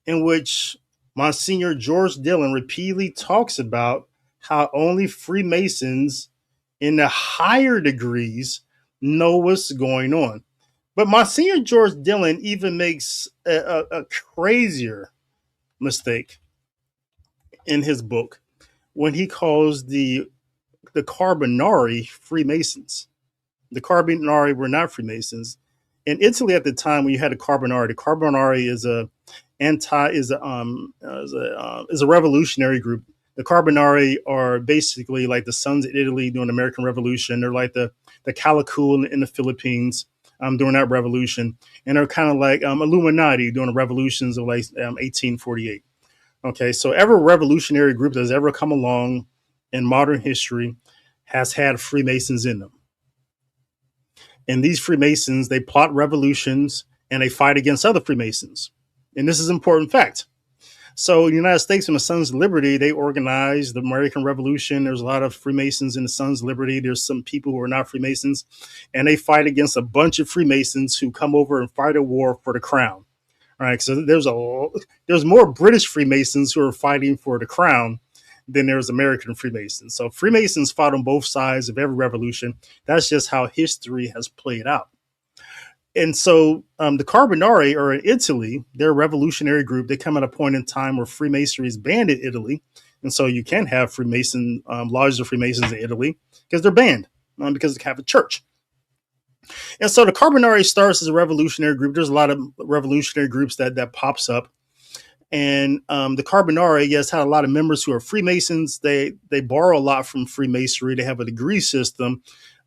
in which Monsignor George Dillion repeatedly talks about how only Freemasons in the higher degrees know what's going on. But Monsignor George Dillion even makes a crazier mistake in his book when he calls the Carbonari Freemasons. The Carbonari were not Freemasons. In Italy at the time, when you had the Carbonari is a revolutionary group. The Carbonari are basically like the Sons of Italy during the American Revolution. They're like the Calicut in the Philippines during that revolution, and they're kind of like Illuminati during the revolutions of like 1848. Okay, so every revolutionary group that's ever come along in modern history has had Freemasons in them. And these Freemasons, they plot revolutions and they fight against other Freemasons. And this is an important fact. So in the United States, in the Sons of Liberty, they organized the American Revolution. There's a lot of Freemasons in the Sons of Liberty. There's some people who are not Freemasons, and they fight against a bunch of Freemasons who come over and fight a war for the crown. All right, so there's more British Freemasons who are fighting for the crown than there's American Freemasons. So Freemasons fought on both sides of every revolution. That's just how history has played out. And so the Carbonari are in Italy. They're a revolutionary group. They come at a point in time where Freemasonry is banned in Italy. And so you can't have Freemason lodges of Freemasons in Italy because they're banned because they have a church. And so the Carbonari starts as a revolutionary group. There's a lot of revolutionary groups that pops up. And the Carbonari, yes, had a lot of members who are Freemasons. They borrow a lot from Freemasonry. They have a degree system.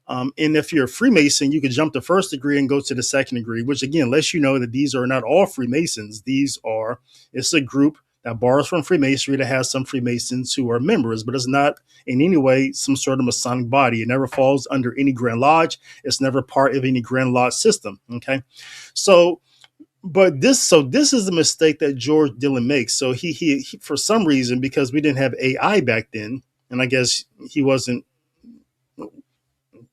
And if you're a Freemason, you could jump the first degree and go to the second degree, which again lets you know that these are not all Freemasons. It's a group that borrows from Freemasonry that has some Freemasons who are members, but it's not in any way some sort of Masonic body. It never falls under any Grand Lodge. It's never part of any Grand Lodge system. Okay. So this is the mistake that George Dillion makes. So he for some reason, because we didn't have AI back then, and I guess he wasn't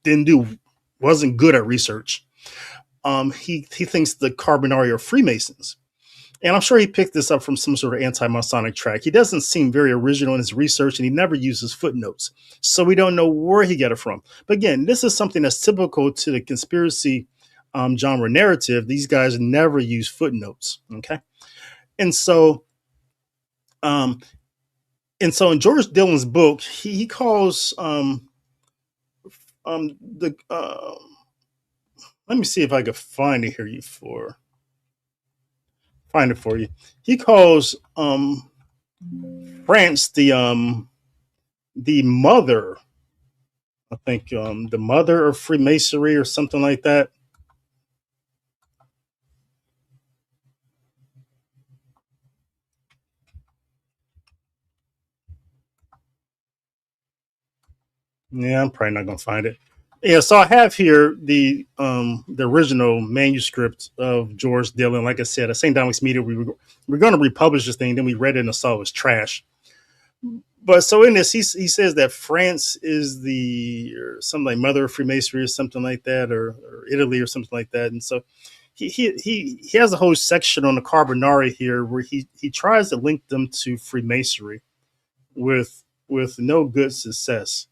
good at research. He thinks the Carbonari are Freemasons. And I'm sure he picked this up from some sort of anti-Masonic track. He doesn't seem very original in his research, and he never uses footnotes. So we don't know where he got it from. But again, this is something that's typical to the conspiracy genre narrative. These guys never use footnotes. Okay. And so in George Dillion's book, he calls let me see if I can find it here for you. He calls France the the mother, I think, the mother of Freemasonry or something like that. Yeah, I'm probably not gonna find it. Yeah, so I have here the original manuscript of George Dillion. Like I said, at St. Dominic's Media, we're going to republish this thing. Then we read it and saw it was trash. But so in this, he says that France is the or something like mother of Freemasonry or something like that, or Italy or something like that. And so he has a whole section on the Carbonari here where he tries to link them to Freemasonry with no good success.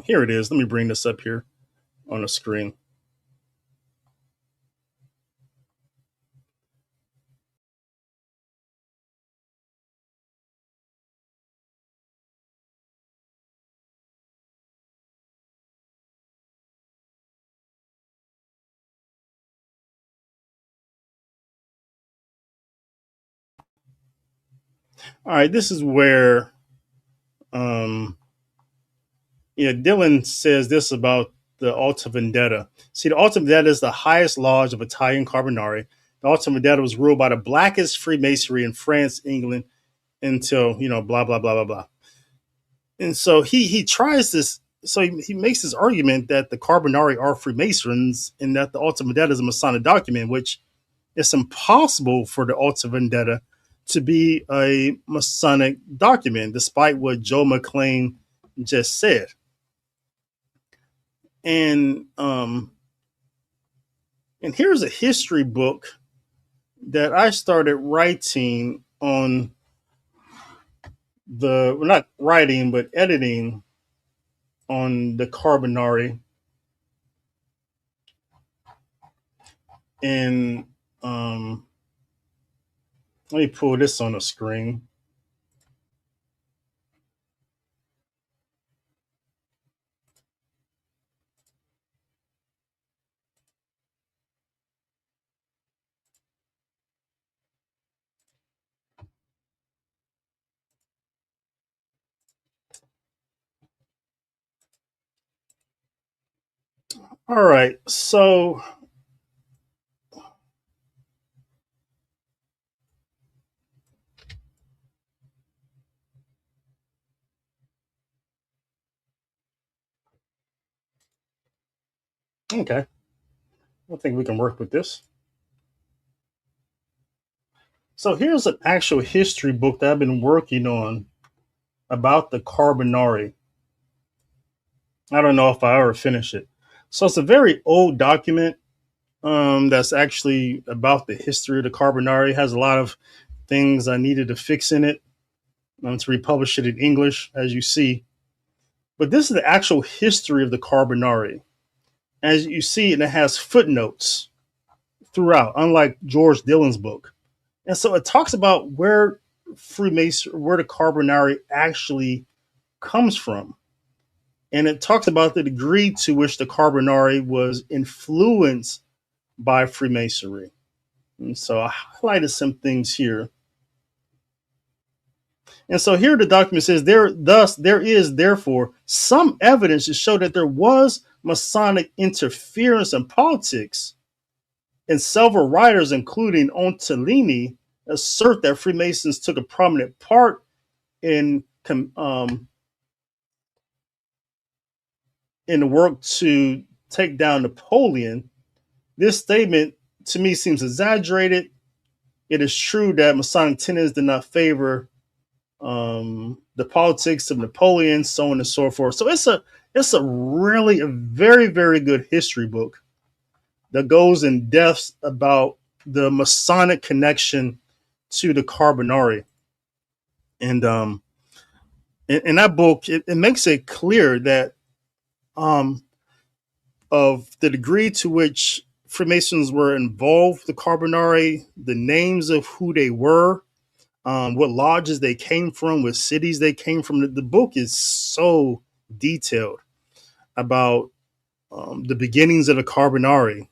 Here it is. Let me bring this up here on the screen. All right, this is where Dillion says this about the Alta Vendita. See, the Alta Vendita is the highest lodge of Italian Carbonari. The Alta Vendita was ruled by the blackest Freemasonry in France, England, until, blah, blah, blah, blah, blah. And so he tries this. So he makes this argument that the Carbonari are Freemasons and that the Alta Vendita is a Masonic document, which it's impossible for the Alta Vendita to be a Masonic document, despite what Joe McLean just said. And here's a history book that I started writing on not writing, but editing on the Carbonari. And let me pull this on the screen. All right, so okay, I think we can work with this. So here's an actual history book that I've been working on about the Carbonari. I don't know if I ever finish it. So it's a very old document that's actually about the history of the Carbonari. It has a lot of things I needed to fix in it to republish it in English, as you see. But this is the actual history of the Carbonari. As you see, and it has footnotes throughout, unlike George Dillon's book. And so it talks about where the Carbonari actually comes from. And it talks about the degree to which the Carbonari was influenced by Freemasonry. And so I highlighted some things here. And so here the document says there is therefore some evidence to show that there was Masonic interference in politics, and several writers, including Ontellini, assert that Freemasons took a prominent part in the work to take down Napoleon. This statement to me seems exaggerated. It is true that Masonic tenets did not favor the politics of Napoleon, so on and so forth. So it's a very, very good history book that goes in depth about the Masonic connection to the Carbonari. And in that book, it makes it clear that of the degree to which Freemasons were involved with the Carbonari, the names of who they were, what lodges they came from, what cities they came from. The book is so detailed about the beginnings of the Carbonari,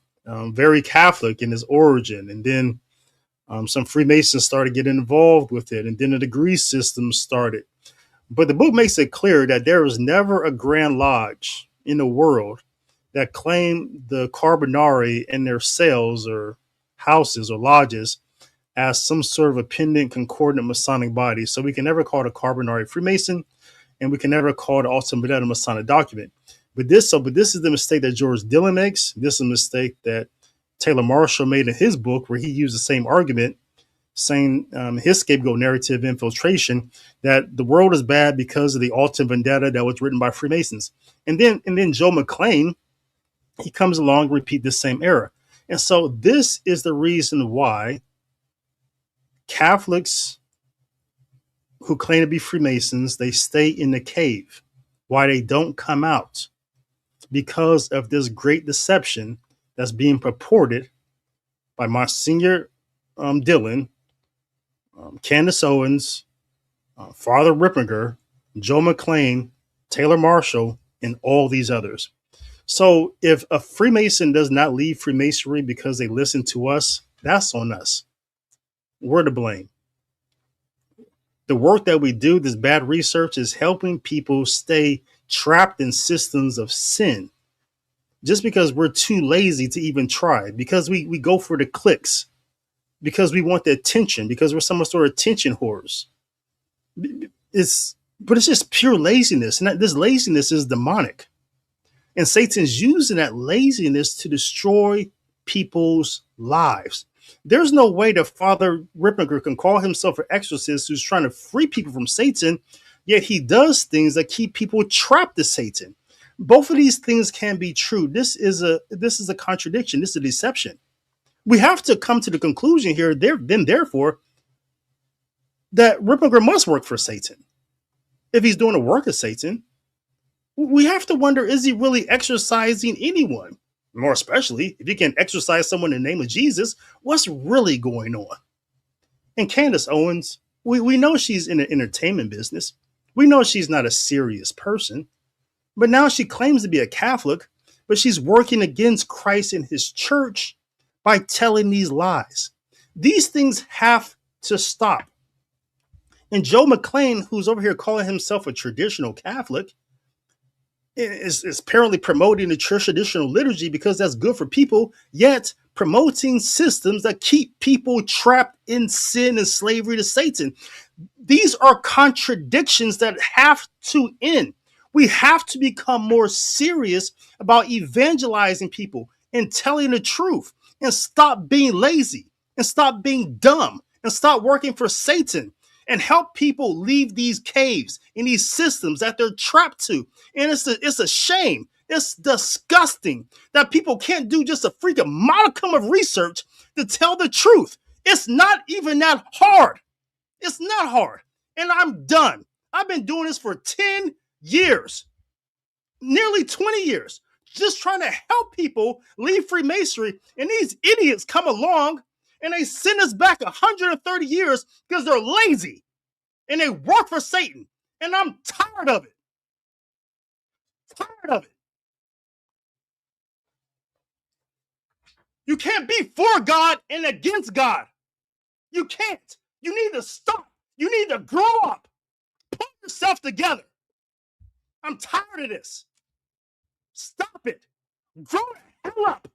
very Catholic in its origin. And then some Freemasons started getting involved with it. And then the degree system started. But the book makes it clear that there was never a Grand Lodge in the world that claimed the Carbonari in their cells or houses or lodges as some sort of a pendant concordant Masonic body. So we can never call it a Carbonari Freemason, and we can never call it also a Masonic document. But this is the mistake that George Dillion makes. This is a mistake that Taylor Marshall made in his book, where he used the same argument, saying his scapegoat narrative infiltration, that the world is bad because of the Alta vendetta that was written by Freemasons. And then Joe McLean, he comes along and repeat the same error. And so this is the reason why Catholics who claim to be Freemasons, they stay in the cave, why they don't come out, because of this great deception that's being purported by Msgr Dillion, Candace Owens, Father Ripperger, Joe McLean, Taylor Marshall, and all these others. So if a Freemason does not leave Freemasonry because they listen to us, that's on us. We're to blame. The work that we do, this bad research, is helping people stay trapped in systems of sin. Just because we're too lazy to even try, because we go for the clicks, because we want the attention, because we're some sort of attention whores. But it's just pure laziness. And this laziness is demonic. And Satan's using that laziness to destroy people's lives. There's no way that Father Ripperger can call himself an exorcist who's trying to free people from Satan, yet he does things that keep people trapped to Satan. Both of these things can be true. This is a contradiction. This is a deception. We have to come to the conclusion here, therefore, that Ripperger must work for Satan. If he's doing the work of Satan, we have to wonder, is he really exorcising anyone? More especially, if he can exorcise someone in the name of Jesus, what's really going on? And Candace Owens, we know she's in the entertainment business. We know she's not a serious person. But now she claims to be a Catholic, but she's working against Christ and his church by telling these lies. These things have to stop. And Joe McLean, who's over here calling himself a traditional Catholic, is apparently promoting the church traditional liturgy because that's good for people, yet promoting systems that keep people trapped in sin and slavery to Satan. These are contradictions that have to end. We have to become more serious about evangelizing people and telling the truth, and stop being lazy and stop being dumb and stop working for Satan, and help people leave these caves and these systems that they're trapped to. And it's a shame. It's disgusting that people can't do just a freaking modicum of research to tell the truth. It's not even that hard. It's not hard. And I'm done. I've been doing this for 10 years, nearly 20 years, just trying to help people leave Freemasonry. And these idiots come along and they send us back 130 years because they're lazy and they work for Satan. And I'm tired of it. Tired of it. You can't be for God and against God. You can't. You need to stop. You need to grow up. Put yourself together. I'm tired of this. Stop it. Grow the hell up.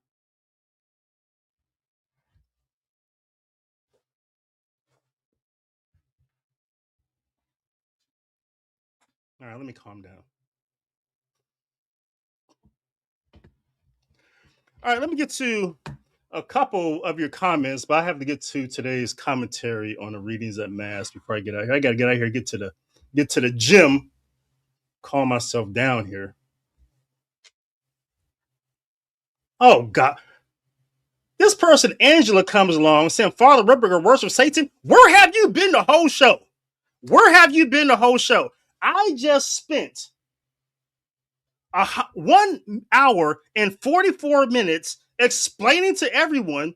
All right, let me calm down. All right, let me get to a couple of your comments, but I have to get to today's commentary on the readings at Mass before I get out here. I got to get out here, get to the gym, calm myself down here. Oh God. This person, Angela, comes along saying, Father Ripperger worships Satan. Where have you been the whole show? Where have you been the whole show? I just spent 1 hour and 44 minutes explaining to everyone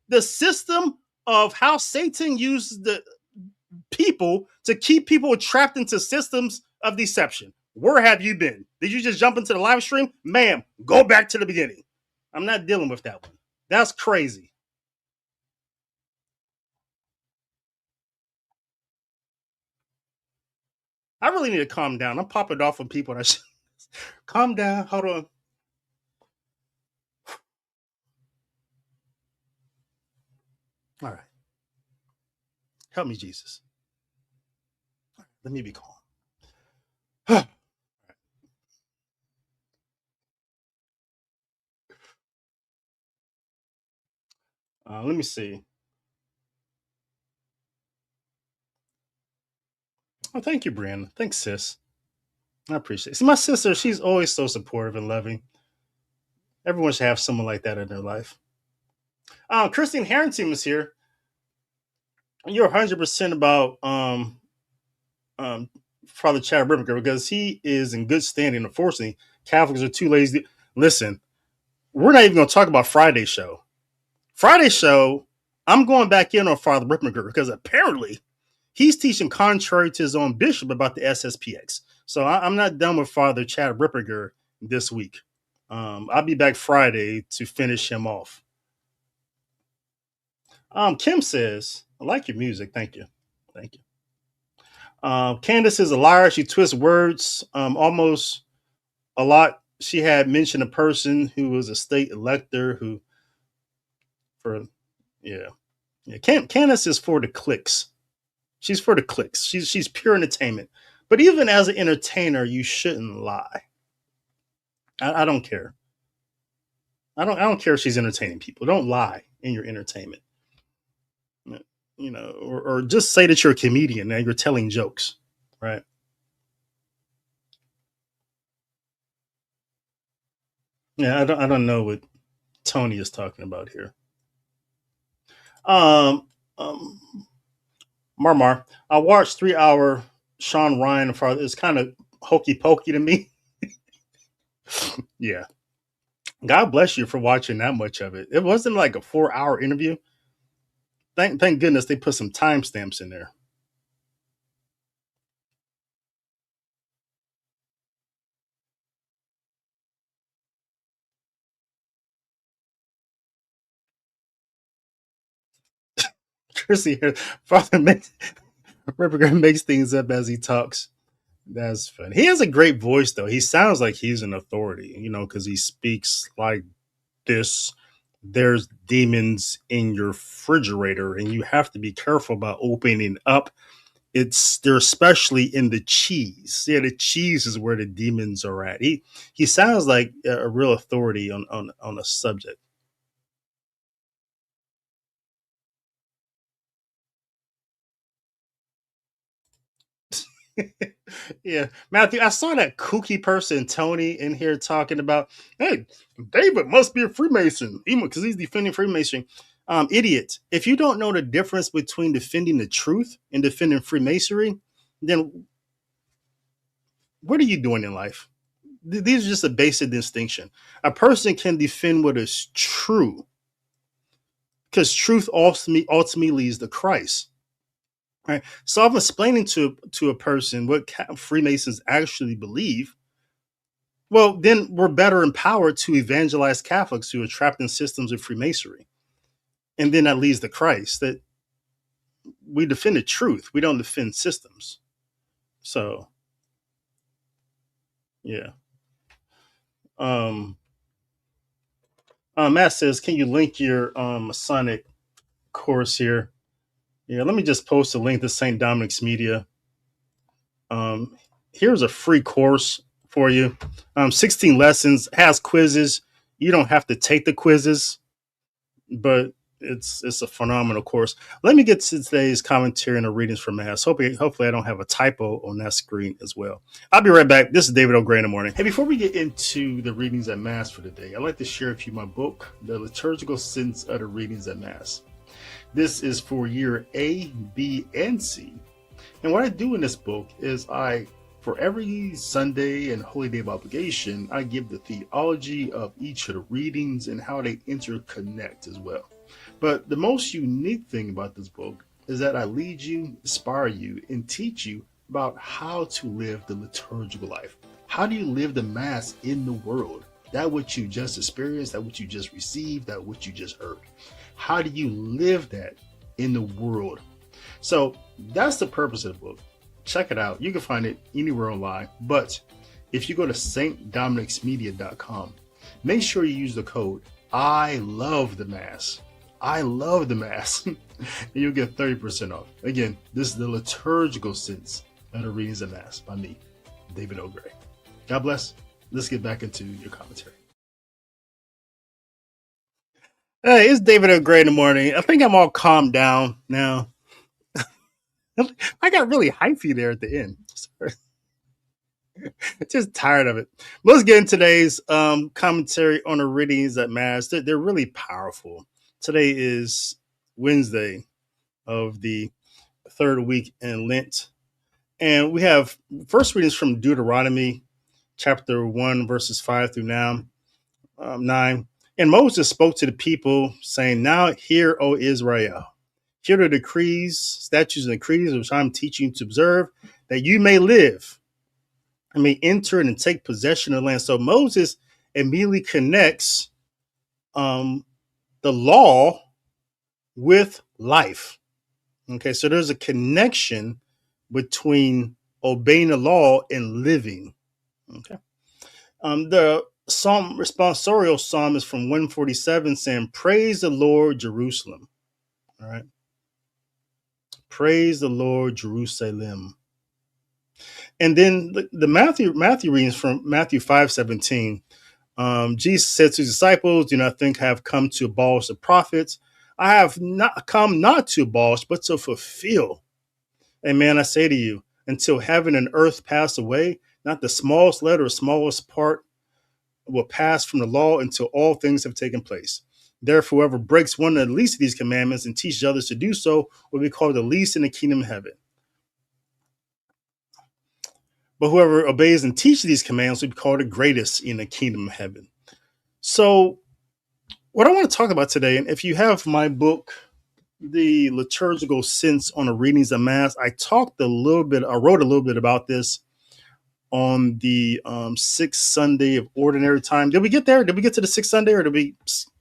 the system of how Satan uses the people to keep people trapped into systems of deception. Where have you been? Did you just jump into the live stream? Ma'am, go back to the beginning. I'm not dealing with that one. That's crazy. I really need to calm down. I'm popping off on people. Calm down. Hold on. All right. Help me, Jesus. Let me be calm. Let me see. Oh, thank you, Brianna. Thanks, sis. I appreciate it. See, my sister, she's always so supportive and loving. Everyone should have someone like that in their life. Christine Harrington was here. You're 100% about um, Father Chad Ripperger because he is in good standing. Unfortunately, Catholics are too lazy. Listen, we're not even going to talk about Friday's show. Friday's show, I'm going back in on Father Ripperger because apparently he's teaching contrary to his own bishop about the SSPX. So I'm not done with Father Chad Ripperger this week. I'll be back Friday to finish him off. Kim says, I like your music. Thank you. Thank you. Candace is a liar. She twists words almost a lot. She had mentioned a person who was a state elector who, for, yeah. Candace is for the clicks. She's for the clicks. She's pure entertainment. But even as an entertainer, you shouldn't lie. I don't care. I don't care if she's entertaining people. Don't lie in your entertainment. Or just say that you're a comedian and you're telling jokes, right? Yeah, I don't know what Tony is talking about here. Um Marmar, I watched 3 hour Shawn Ryan. It's kind of hokey pokey to me. Yeah. God bless you for watching that much of it. It wasn't like a 4 hour interview. Thank goodness they put some timestamps in there. Chrissy here, Father Ripperger makes things up as he talks. That's funny. He has a great voice, though. He sounds like he's an authority, because he speaks like this. There's demons in your refrigerator, and you have to be careful about opening up. They're especially in the cheese. Yeah, the cheese is where the demons are at. He sounds like a real authority on a subject. Yeah, Matthew, I saw that kooky person Tony in here talking about, hey, David must be a Freemason, because he's defending Freemasonry. Idiot! If you don't know the difference between defending the truth and defending Freemasonry, then what are you doing in life? These are just a basic distinction. A person can defend what is true, because truth ultimately leads to Christ. Right. So I'm explaining to a person what Freemasons actually believe. Well, then we're better empowered to evangelize Catholics who are trapped in systems of Freemasonry. And then that leads to Christ, that we defend the truth. We don't defend systems. So, yeah. Matt says, can you link your Masonic course here? Yeah, let me just post a link to St. Dominic's Media. Here's a free course for you. 16 lessons, has quizzes. You don't have to take the quizzes, but it's a phenomenal course. Let me get to today's commentary and the readings from Mass. Hopefully I don't have a typo on that screen as well. I'll be right back. This is David O'Gray in the morning. Hey, before we get into the readings at Mass for today, I'd like to share with you my book, The Liturgical Sense of the Readings at Mass. This is for year A, B, and C. And what I do in this book is for every Sunday and Holy Day of Obligation, I give the theology of each of the readings and how they interconnect as well. But the most unique thing about this book is that I lead you, inspire you, and teach you about how to live the liturgical life. How do you live the Mass in the world? That what you just experienced, that what you just received, that what you just heard. How do you live that in the world? So that's the purpose of the book, check it out. You can find it anywhere online. But if you go to stdominicsmedia.com, make sure you use the code I love the Mass. I love the Mass. And you'll get 30% off. Again, this is the liturgical sense of the readings of Mass by me, David O'Gray. God bless. Let's get back into your commentary. Hey, it's David O'Gray in the morning. I think I'm all calmed down now. I got really hypey there at the end. Sorry. Just tired of it. Let's get into today's commentary on the readings at Mass. They're really powerful. Today is Wednesday of the third week in Lent. And we have first readings from Deuteronomy chapter 1, verses 5 through 9. And Moses spoke to the people, saying, Now hear, O Israel, hear the decrees, statutes, and decrees which I'm teaching you to observe, that you may live and may enter and take possession of the land. So Moses immediately connects the law with life. Okay, so there's a connection between obeying the law and living. Okay. The Psalm responsorial psalm is from 147 saying, Praise the Lord, Jerusalem. All right. Praise the Lord, Jerusalem. And then the Matthew readings from Matthew 5:17. Jesus said to his disciples, Do not think I have come to abolish the prophets. I have not come not to abolish, but to fulfill. Amen. I say to you, until heaven and earth pass away, not the smallest letter or smallest part will pass from the law until all things have taken place. Therefore, whoever breaks one of the least of these commandments and teaches others to do so will be called the least in the kingdom of heaven. But whoever obeys and teaches these commands will be called the greatest in the kingdom of heaven. So what I want to talk about today, and if you have my book, The Liturgical Sense on the Readings of Mass, I wrote a little bit about this on the sixth Sunday of Ordinary Time. Did we get there? Did we get to the sixth Sunday, or did we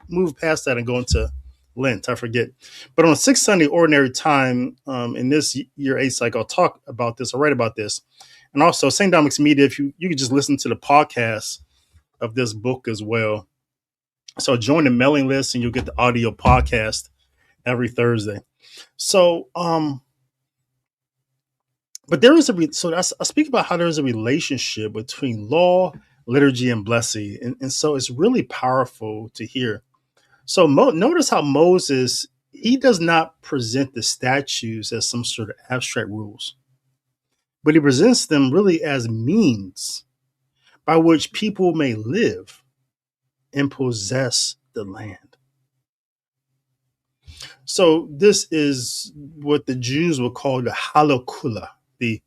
move past that and go into Lent? I forget. But on the sixth Sunday Ordinary Time in this year A cycle, I'll talk about this. I'll write about this. And also St. Dominic's Media, if you could just listen to the podcast of this book as well. So join the mailing list and you'll get the audio podcast every Thursday. So, but there is I speak about how there is a relationship between law, liturgy, and blessing. And so it's really powerful to hear. So notice how Moses, he does not present the statutes as some sort of abstract rules, but he presents them really as means by which people may live and possess the land. So this is what the Jews would call the halakula, the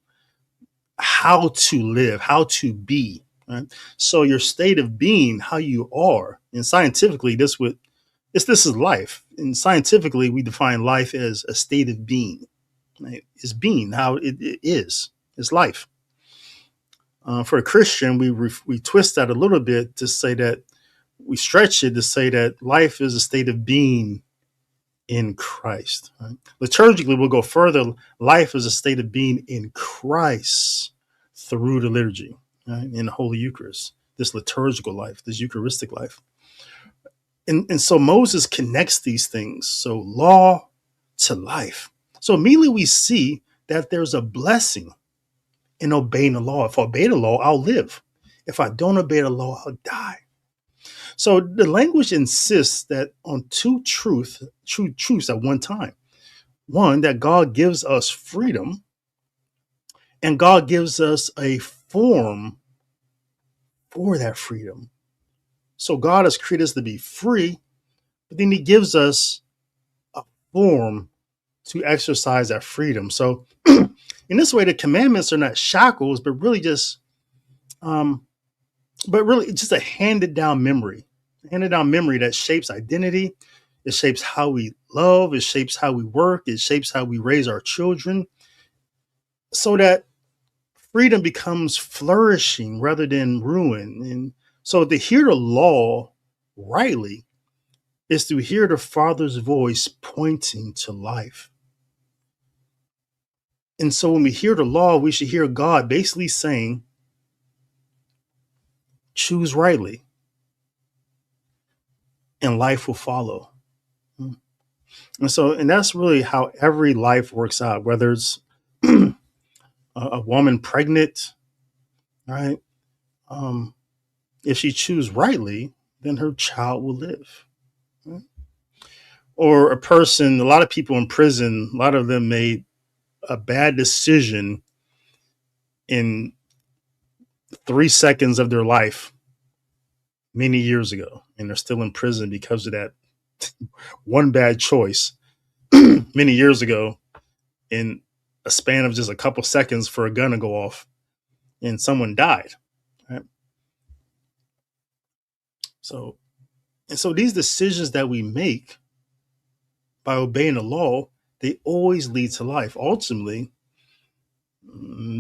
how to live, how to be. Right? So your state of being, how you are, and scientifically, this is life. And scientifically, we define life as a state of being. Right? It's being, how it is. It's life. For a Christian, we twist that a little bit to say that we stretch it to say that life is a state of being in Christ. Right? Liturgically, we'll go further. Life is a state of being in Christ through the liturgy, right? In the Holy Eucharist, this liturgical life, this Eucharistic life. And so Moses connects these things. So law to life. So immediately we see that there's a blessing in obeying the law. If I obey the law, I'll live. If I don't obey the law, I'll die. So the language insists that on two truths at one time. One, that God gives us freedom, and God gives us a form for that freedom. So God has created us to be free, but then he gives us a form to exercise that freedom. So in this way, the commandments are not shackles, but really just a handed down memory that shapes identity. It shapes how we love. It shapes how we work. It shapes how we raise our children, so that freedom becomes flourishing rather than ruin. And so to hear the law rightly is to hear the Father's voice pointing to life. And so when we hear the law, we should hear God basically saying, choose rightly and life will follow. And that's really how every life works out, whether it's a woman pregnant, right? If she chooses rightly, then her child will live. Right? Or a person, a lot of people in prison, a lot of them made a bad decision in 3 seconds of their life many years ago, and they're still in prison because of that one bad choice many years ago in a span of just a couple seconds for a gun to go off and someone died. Right? So these decisions that we make by obeying the law, they always lead to life. Ultimately,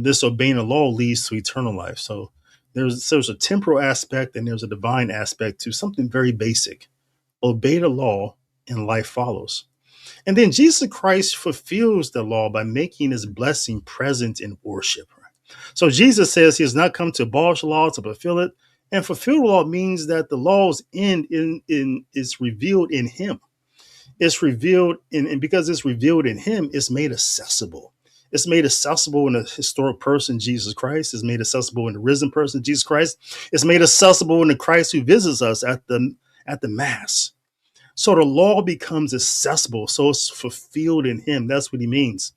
this obeying the law leads to eternal life. So there's a temporal aspect and there's a divine aspect to something very basic. Obey the law and life follows. And then Jesus Christ fulfills the law by making his blessing present in worship. So Jesus says he has not come to abolish the law, to fulfill it. And fulfill the law means that the law's end is revealed in him. It's revealed and because it's revealed in him, it's made accessible. It's made accessible in the historic person, Jesus Christ. It's made accessible in the risen person, Jesus Christ. It's made accessible in the Christ who visits us at the Mass. So the law becomes accessible. So it's fulfilled in him. That's what he means.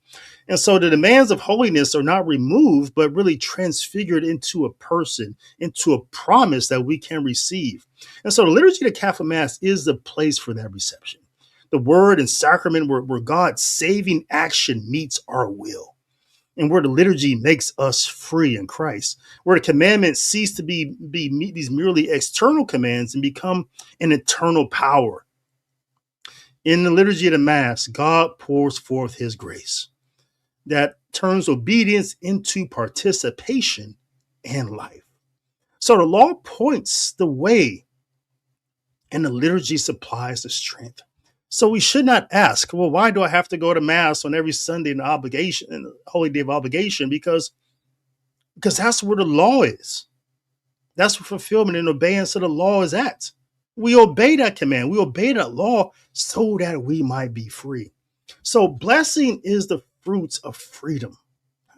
And so the demands of holiness are not removed, but really transfigured into a person, into a promise that we can receive. And so the liturgy of the Catholic Mass is the place for that reception. The word and sacrament where God's saving action meets our will. And where the liturgy makes us free in Christ, where the commandments cease to be these merely external commands and become an eternal power. In the liturgy of the Mass, God pours forth his grace that turns obedience into participation and life. So the law points the way and the liturgy supplies the strength. So we should not ask, well, why do I have to go to Mass on every Sunday in the holy day of obligation? Because that's where the law is. That's where fulfillment and obeyance of the law is at. We obey that command. We obey that law so that we might be free. So blessing is the fruits of freedom.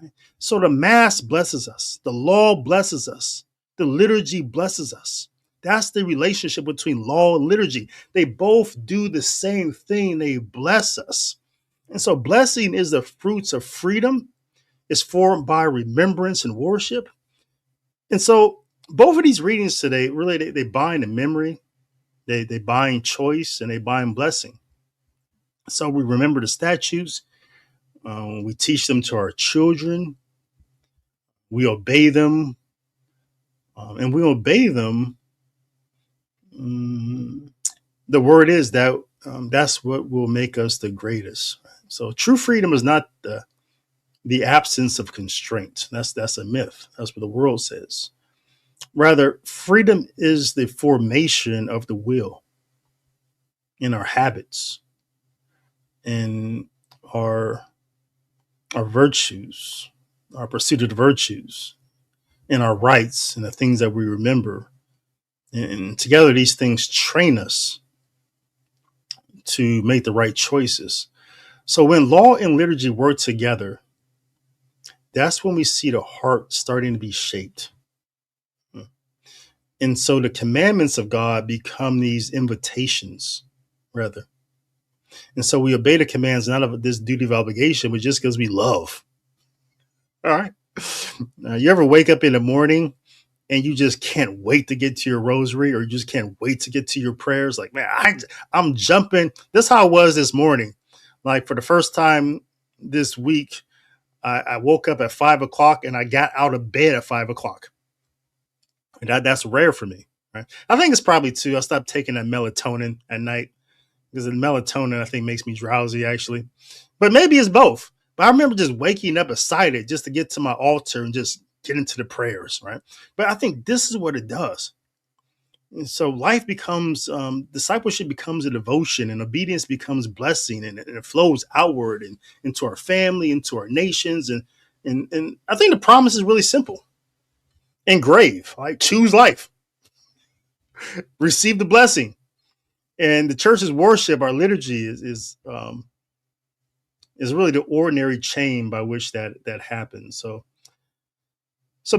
Right? So the Mass blesses us. The law blesses us. The liturgy blesses us. That's the relationship between law and liturgy. They both do the same thing. They bless us. And so blessing is the fruits of freedom. It's formed by remembrance and worship. And so both of these readings today, really, they bind in memory. They bind choice and they bind blessing. So we remember the statutes. We teach them to our children. We obey them. And we obey them. The word is that that's what will make us the greatest. So true freedom is not the absence of constraint. That's a myth. That's what the world says. Rather, freedom is the formation of the will in our habits and our virtues, our pursuit of the virtues, and our rights and the things that we remember. And together, these things train us to make the right choices. So when law and liturgy work together, that's when we see the heart starting to be shaped. And so the commandments of God become these invitations, rather. And so we obey the commands, not of this duty of obligation, but just because we love. All right. You ever wake up in the morning and you just can't wait to get to your rosary, or you just can't wait to get to your prayers? Like, man, I'm jumping. That's how I was this morning. Like, for the first time this week, I woke up at 5 o'clock and I got out of bed at 5 o'clock. And that's rare for me, right? I think it's probably too, I stopped taking that melatonin at night, because the melatonin, I think, makes me drowsy, actually. But maybe it's both. But I remember just waking up excited just to get to my altar and just get into the prayers, right? But I think this is what it does. And so life becomes discipleship becomes a devotion, and obedience becomes blessing, and it flows outward and into our family, into our nations, and I think the promise is really simple and grave. Like, choose life, receive the blessing, and the church's worship, our liturgy is really the ordinary chain by which that happens. So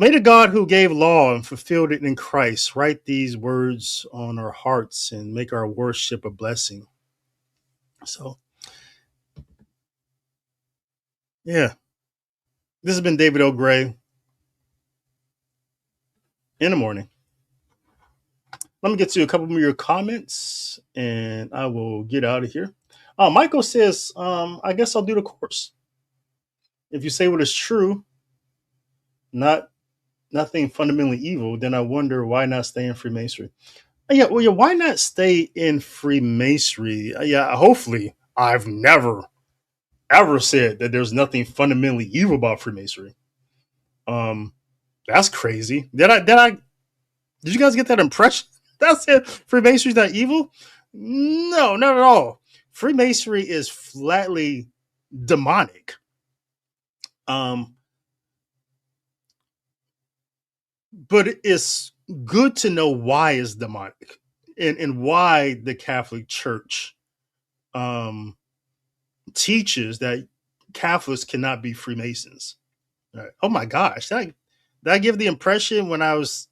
may the God who gave law and fulfilled it in Christ write these words on our hearts and make our worship a blessing. So, yeah, this has been David O'Gray in the morning. Let me get to a couple of your comments and I will get out of here. Michael says, I guess I'll do the course. If you say what is true, nothing fundamentally evil, then I wonder why not stay in Freemasonry. Yeah, well, yeah, why not stay in Freemasonry? Yeah, hopefully I've never ever said that there's nothing fundamentally evil about Freemasonry. That's crazy. Did you guys get that impression? That's it. Freemasonry's not evil? No, not at all. Freemasonry is flatly demonic. But it's good to know why it's demonic and why the Catholic Church teaches that Catholics cannot be Freemasons. Right. Oh my gosh. Did I give the impression when I was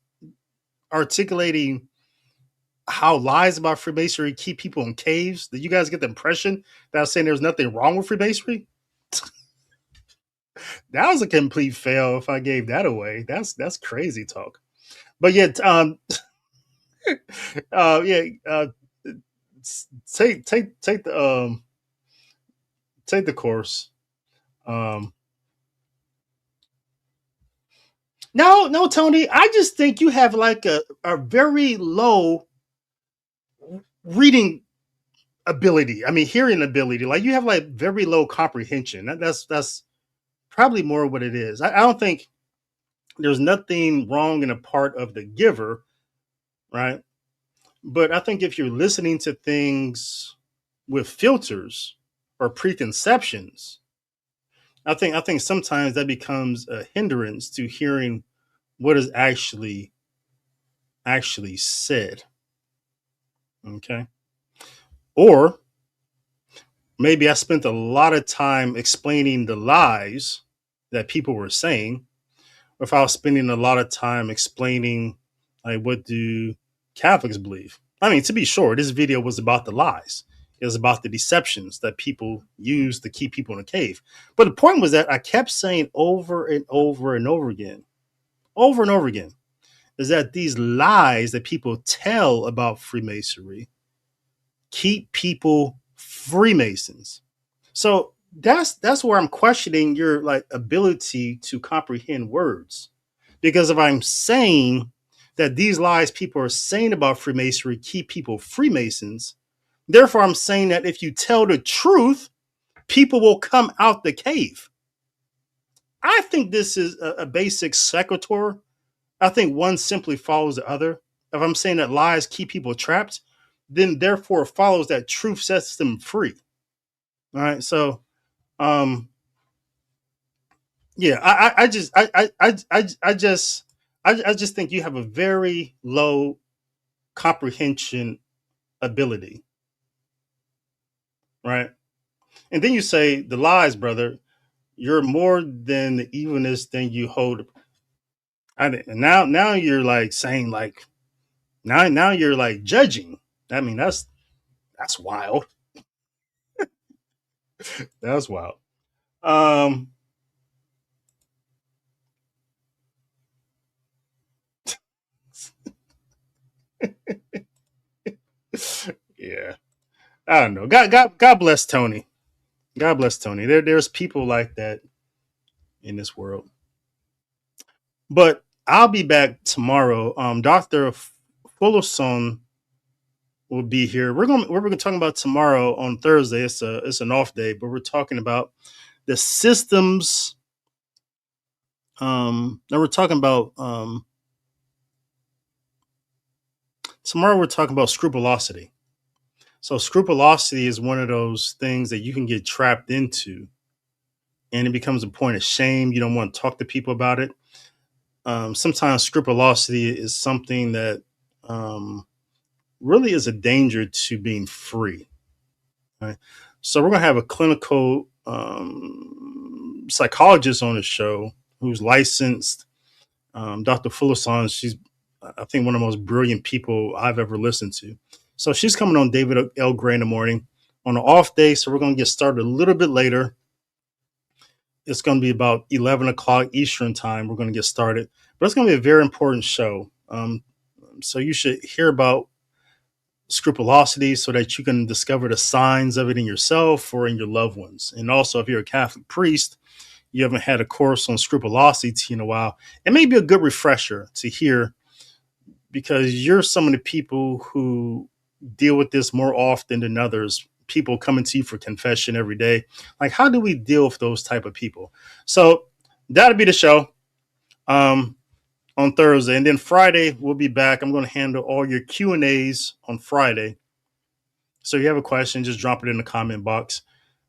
articulating how lies about Freemasonry keep people in caves? Did you guys get the impression that I was saying there's nothing wrong with Freemasonry? That was a complete fail if I gave that away. That's crazy talk. But yet, yeah, take the course. No, Tony. I just think you have like a very low reading ability. I mean, hearing ability. Like, you have like very low comprehension. That's probably more what it is. I don't think there's nothing wrong in a part of the giver, right? But I think if you're listening to things with filters or preconceptions, I think sometimes that becomes a hindrance to hearing what is actually said. Okay. Or maybe I spent a lot of time explaining the lies that people were saying, or if I was spending a lot of time explaining, like, what do Catholics believe? I mean, to be sure, this video was about the lies. It was about the deceptions that people use to keep people in a cave. But the point was that I kept saying over and over and over again, is that these lies that people tell about Freemasonry keep people Freemasons. So that's where I'm questioning your like ability to comprehend words. Because if I'm saying that these lies people are saying about Freemasonry keep people Freemasons, therefore I'm saying that if you tell the truth, people will come out the cave. I think this is a basic sequitur. I think one simply follows the other. If I'm saying that lies keep people trapped, then therefore it follows that truth sets them free. All right. So, yeah, I just think you have a very low comprehension ability, right? And then you say the lies, brother. You're more than the evilness than you hold. And now you're like saying like now you're like judging. I mean, that's wild. That's wild. Um, yeah, I don't know. God bless Tony. God bless Tony. There's people like that in this world. But I'll be back tomorrow. Dr. Fullerson will be here. We're gonna talk about tomorrow on Thursday. It's an off day, but we're talking about the systems. And we're talking about Tomorrow we're talking about scrupulosity. So scrupulosity is one of those things that you can get trapped into, and it becomes a point of shame. You don't want to talk to people about it. Sometimes scrupulosity is something that really is a danger to being free. Right? So we're going to have a clinical psychologist on the show who's licensed. Dr. Fullerson, she's, I think, one of the most brilliant people I've ever listened to. So she's coming on David L. Gray in the morning on an off day. So we're going to get started a little bit later. It's going to be about 11 o'clock Eastern time. We're going to get started, but it's going to be a very important show. So you should hear about scrupulosity so that you can discover the signs of it in yourself or in your loved ones. And also, if you're a Catholic priest, you haven't had a course on scrupulosity in a while, it may be a good refresher to hear, because you're some of the people who deal with this more often than others. People coming to you for confession every day. Like, how do we deal with those type of people? So that'll be the show on Thursday. And then Friday, we'll be back. I'm going to handle all your Q&As on Friday. So if you have a question, just drop it in the comment box.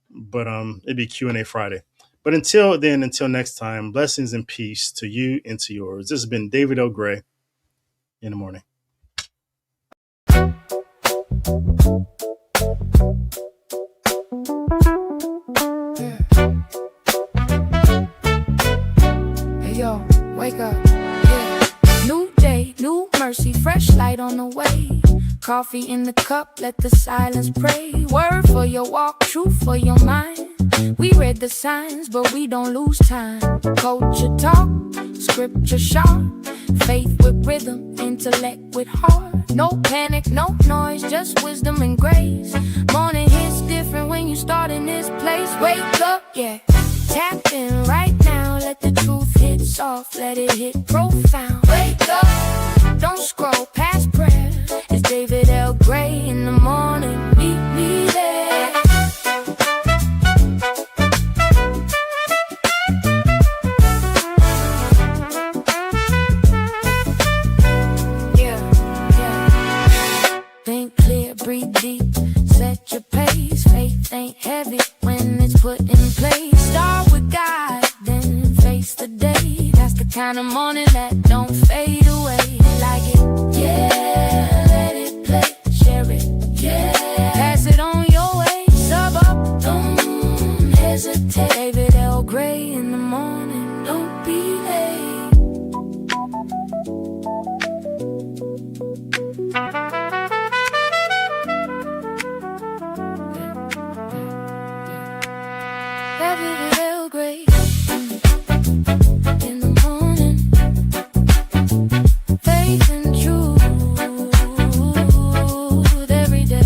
But it'll be Q&A Friday. But until then, until next time, blessings and peace to you and to yours. This has been David L. Gray in the morning. Hey yo, wake up. Yeah. New day, new mercy, fresh light on the way. Coffee in the cup, let the silence pray. Word for your walk, truth for your mind. We read the signs, but we don't lose time. Culture talk, scripture sharp. Faith with rhythm, intellect with heart. No panic, no noise, just wisdom and grace. Morning hits different when you start in this place. Wake up, yeah. Tap in right now, let the truth hit soft, let it hit profound. Wake up, don't scroll past prayer. It's David L. Gray in the morning, meet me there. Think clear, breathe deep, set your pace. Faith ain't heavy when it's put in place. Start with God, then face the day. That's the kind of morning that don't fade away. Like it, yeah, let it play. Share it, yeah, pass it on your way. Sub up, don't hesitate. David L. Gray in the morning, don't be late. David L. Gray in the morning. Faith and truth every day.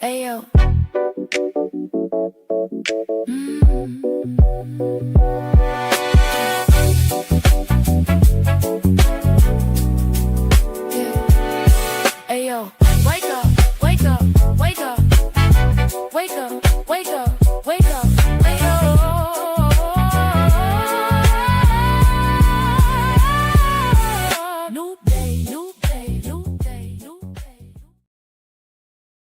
Ayo. Mm.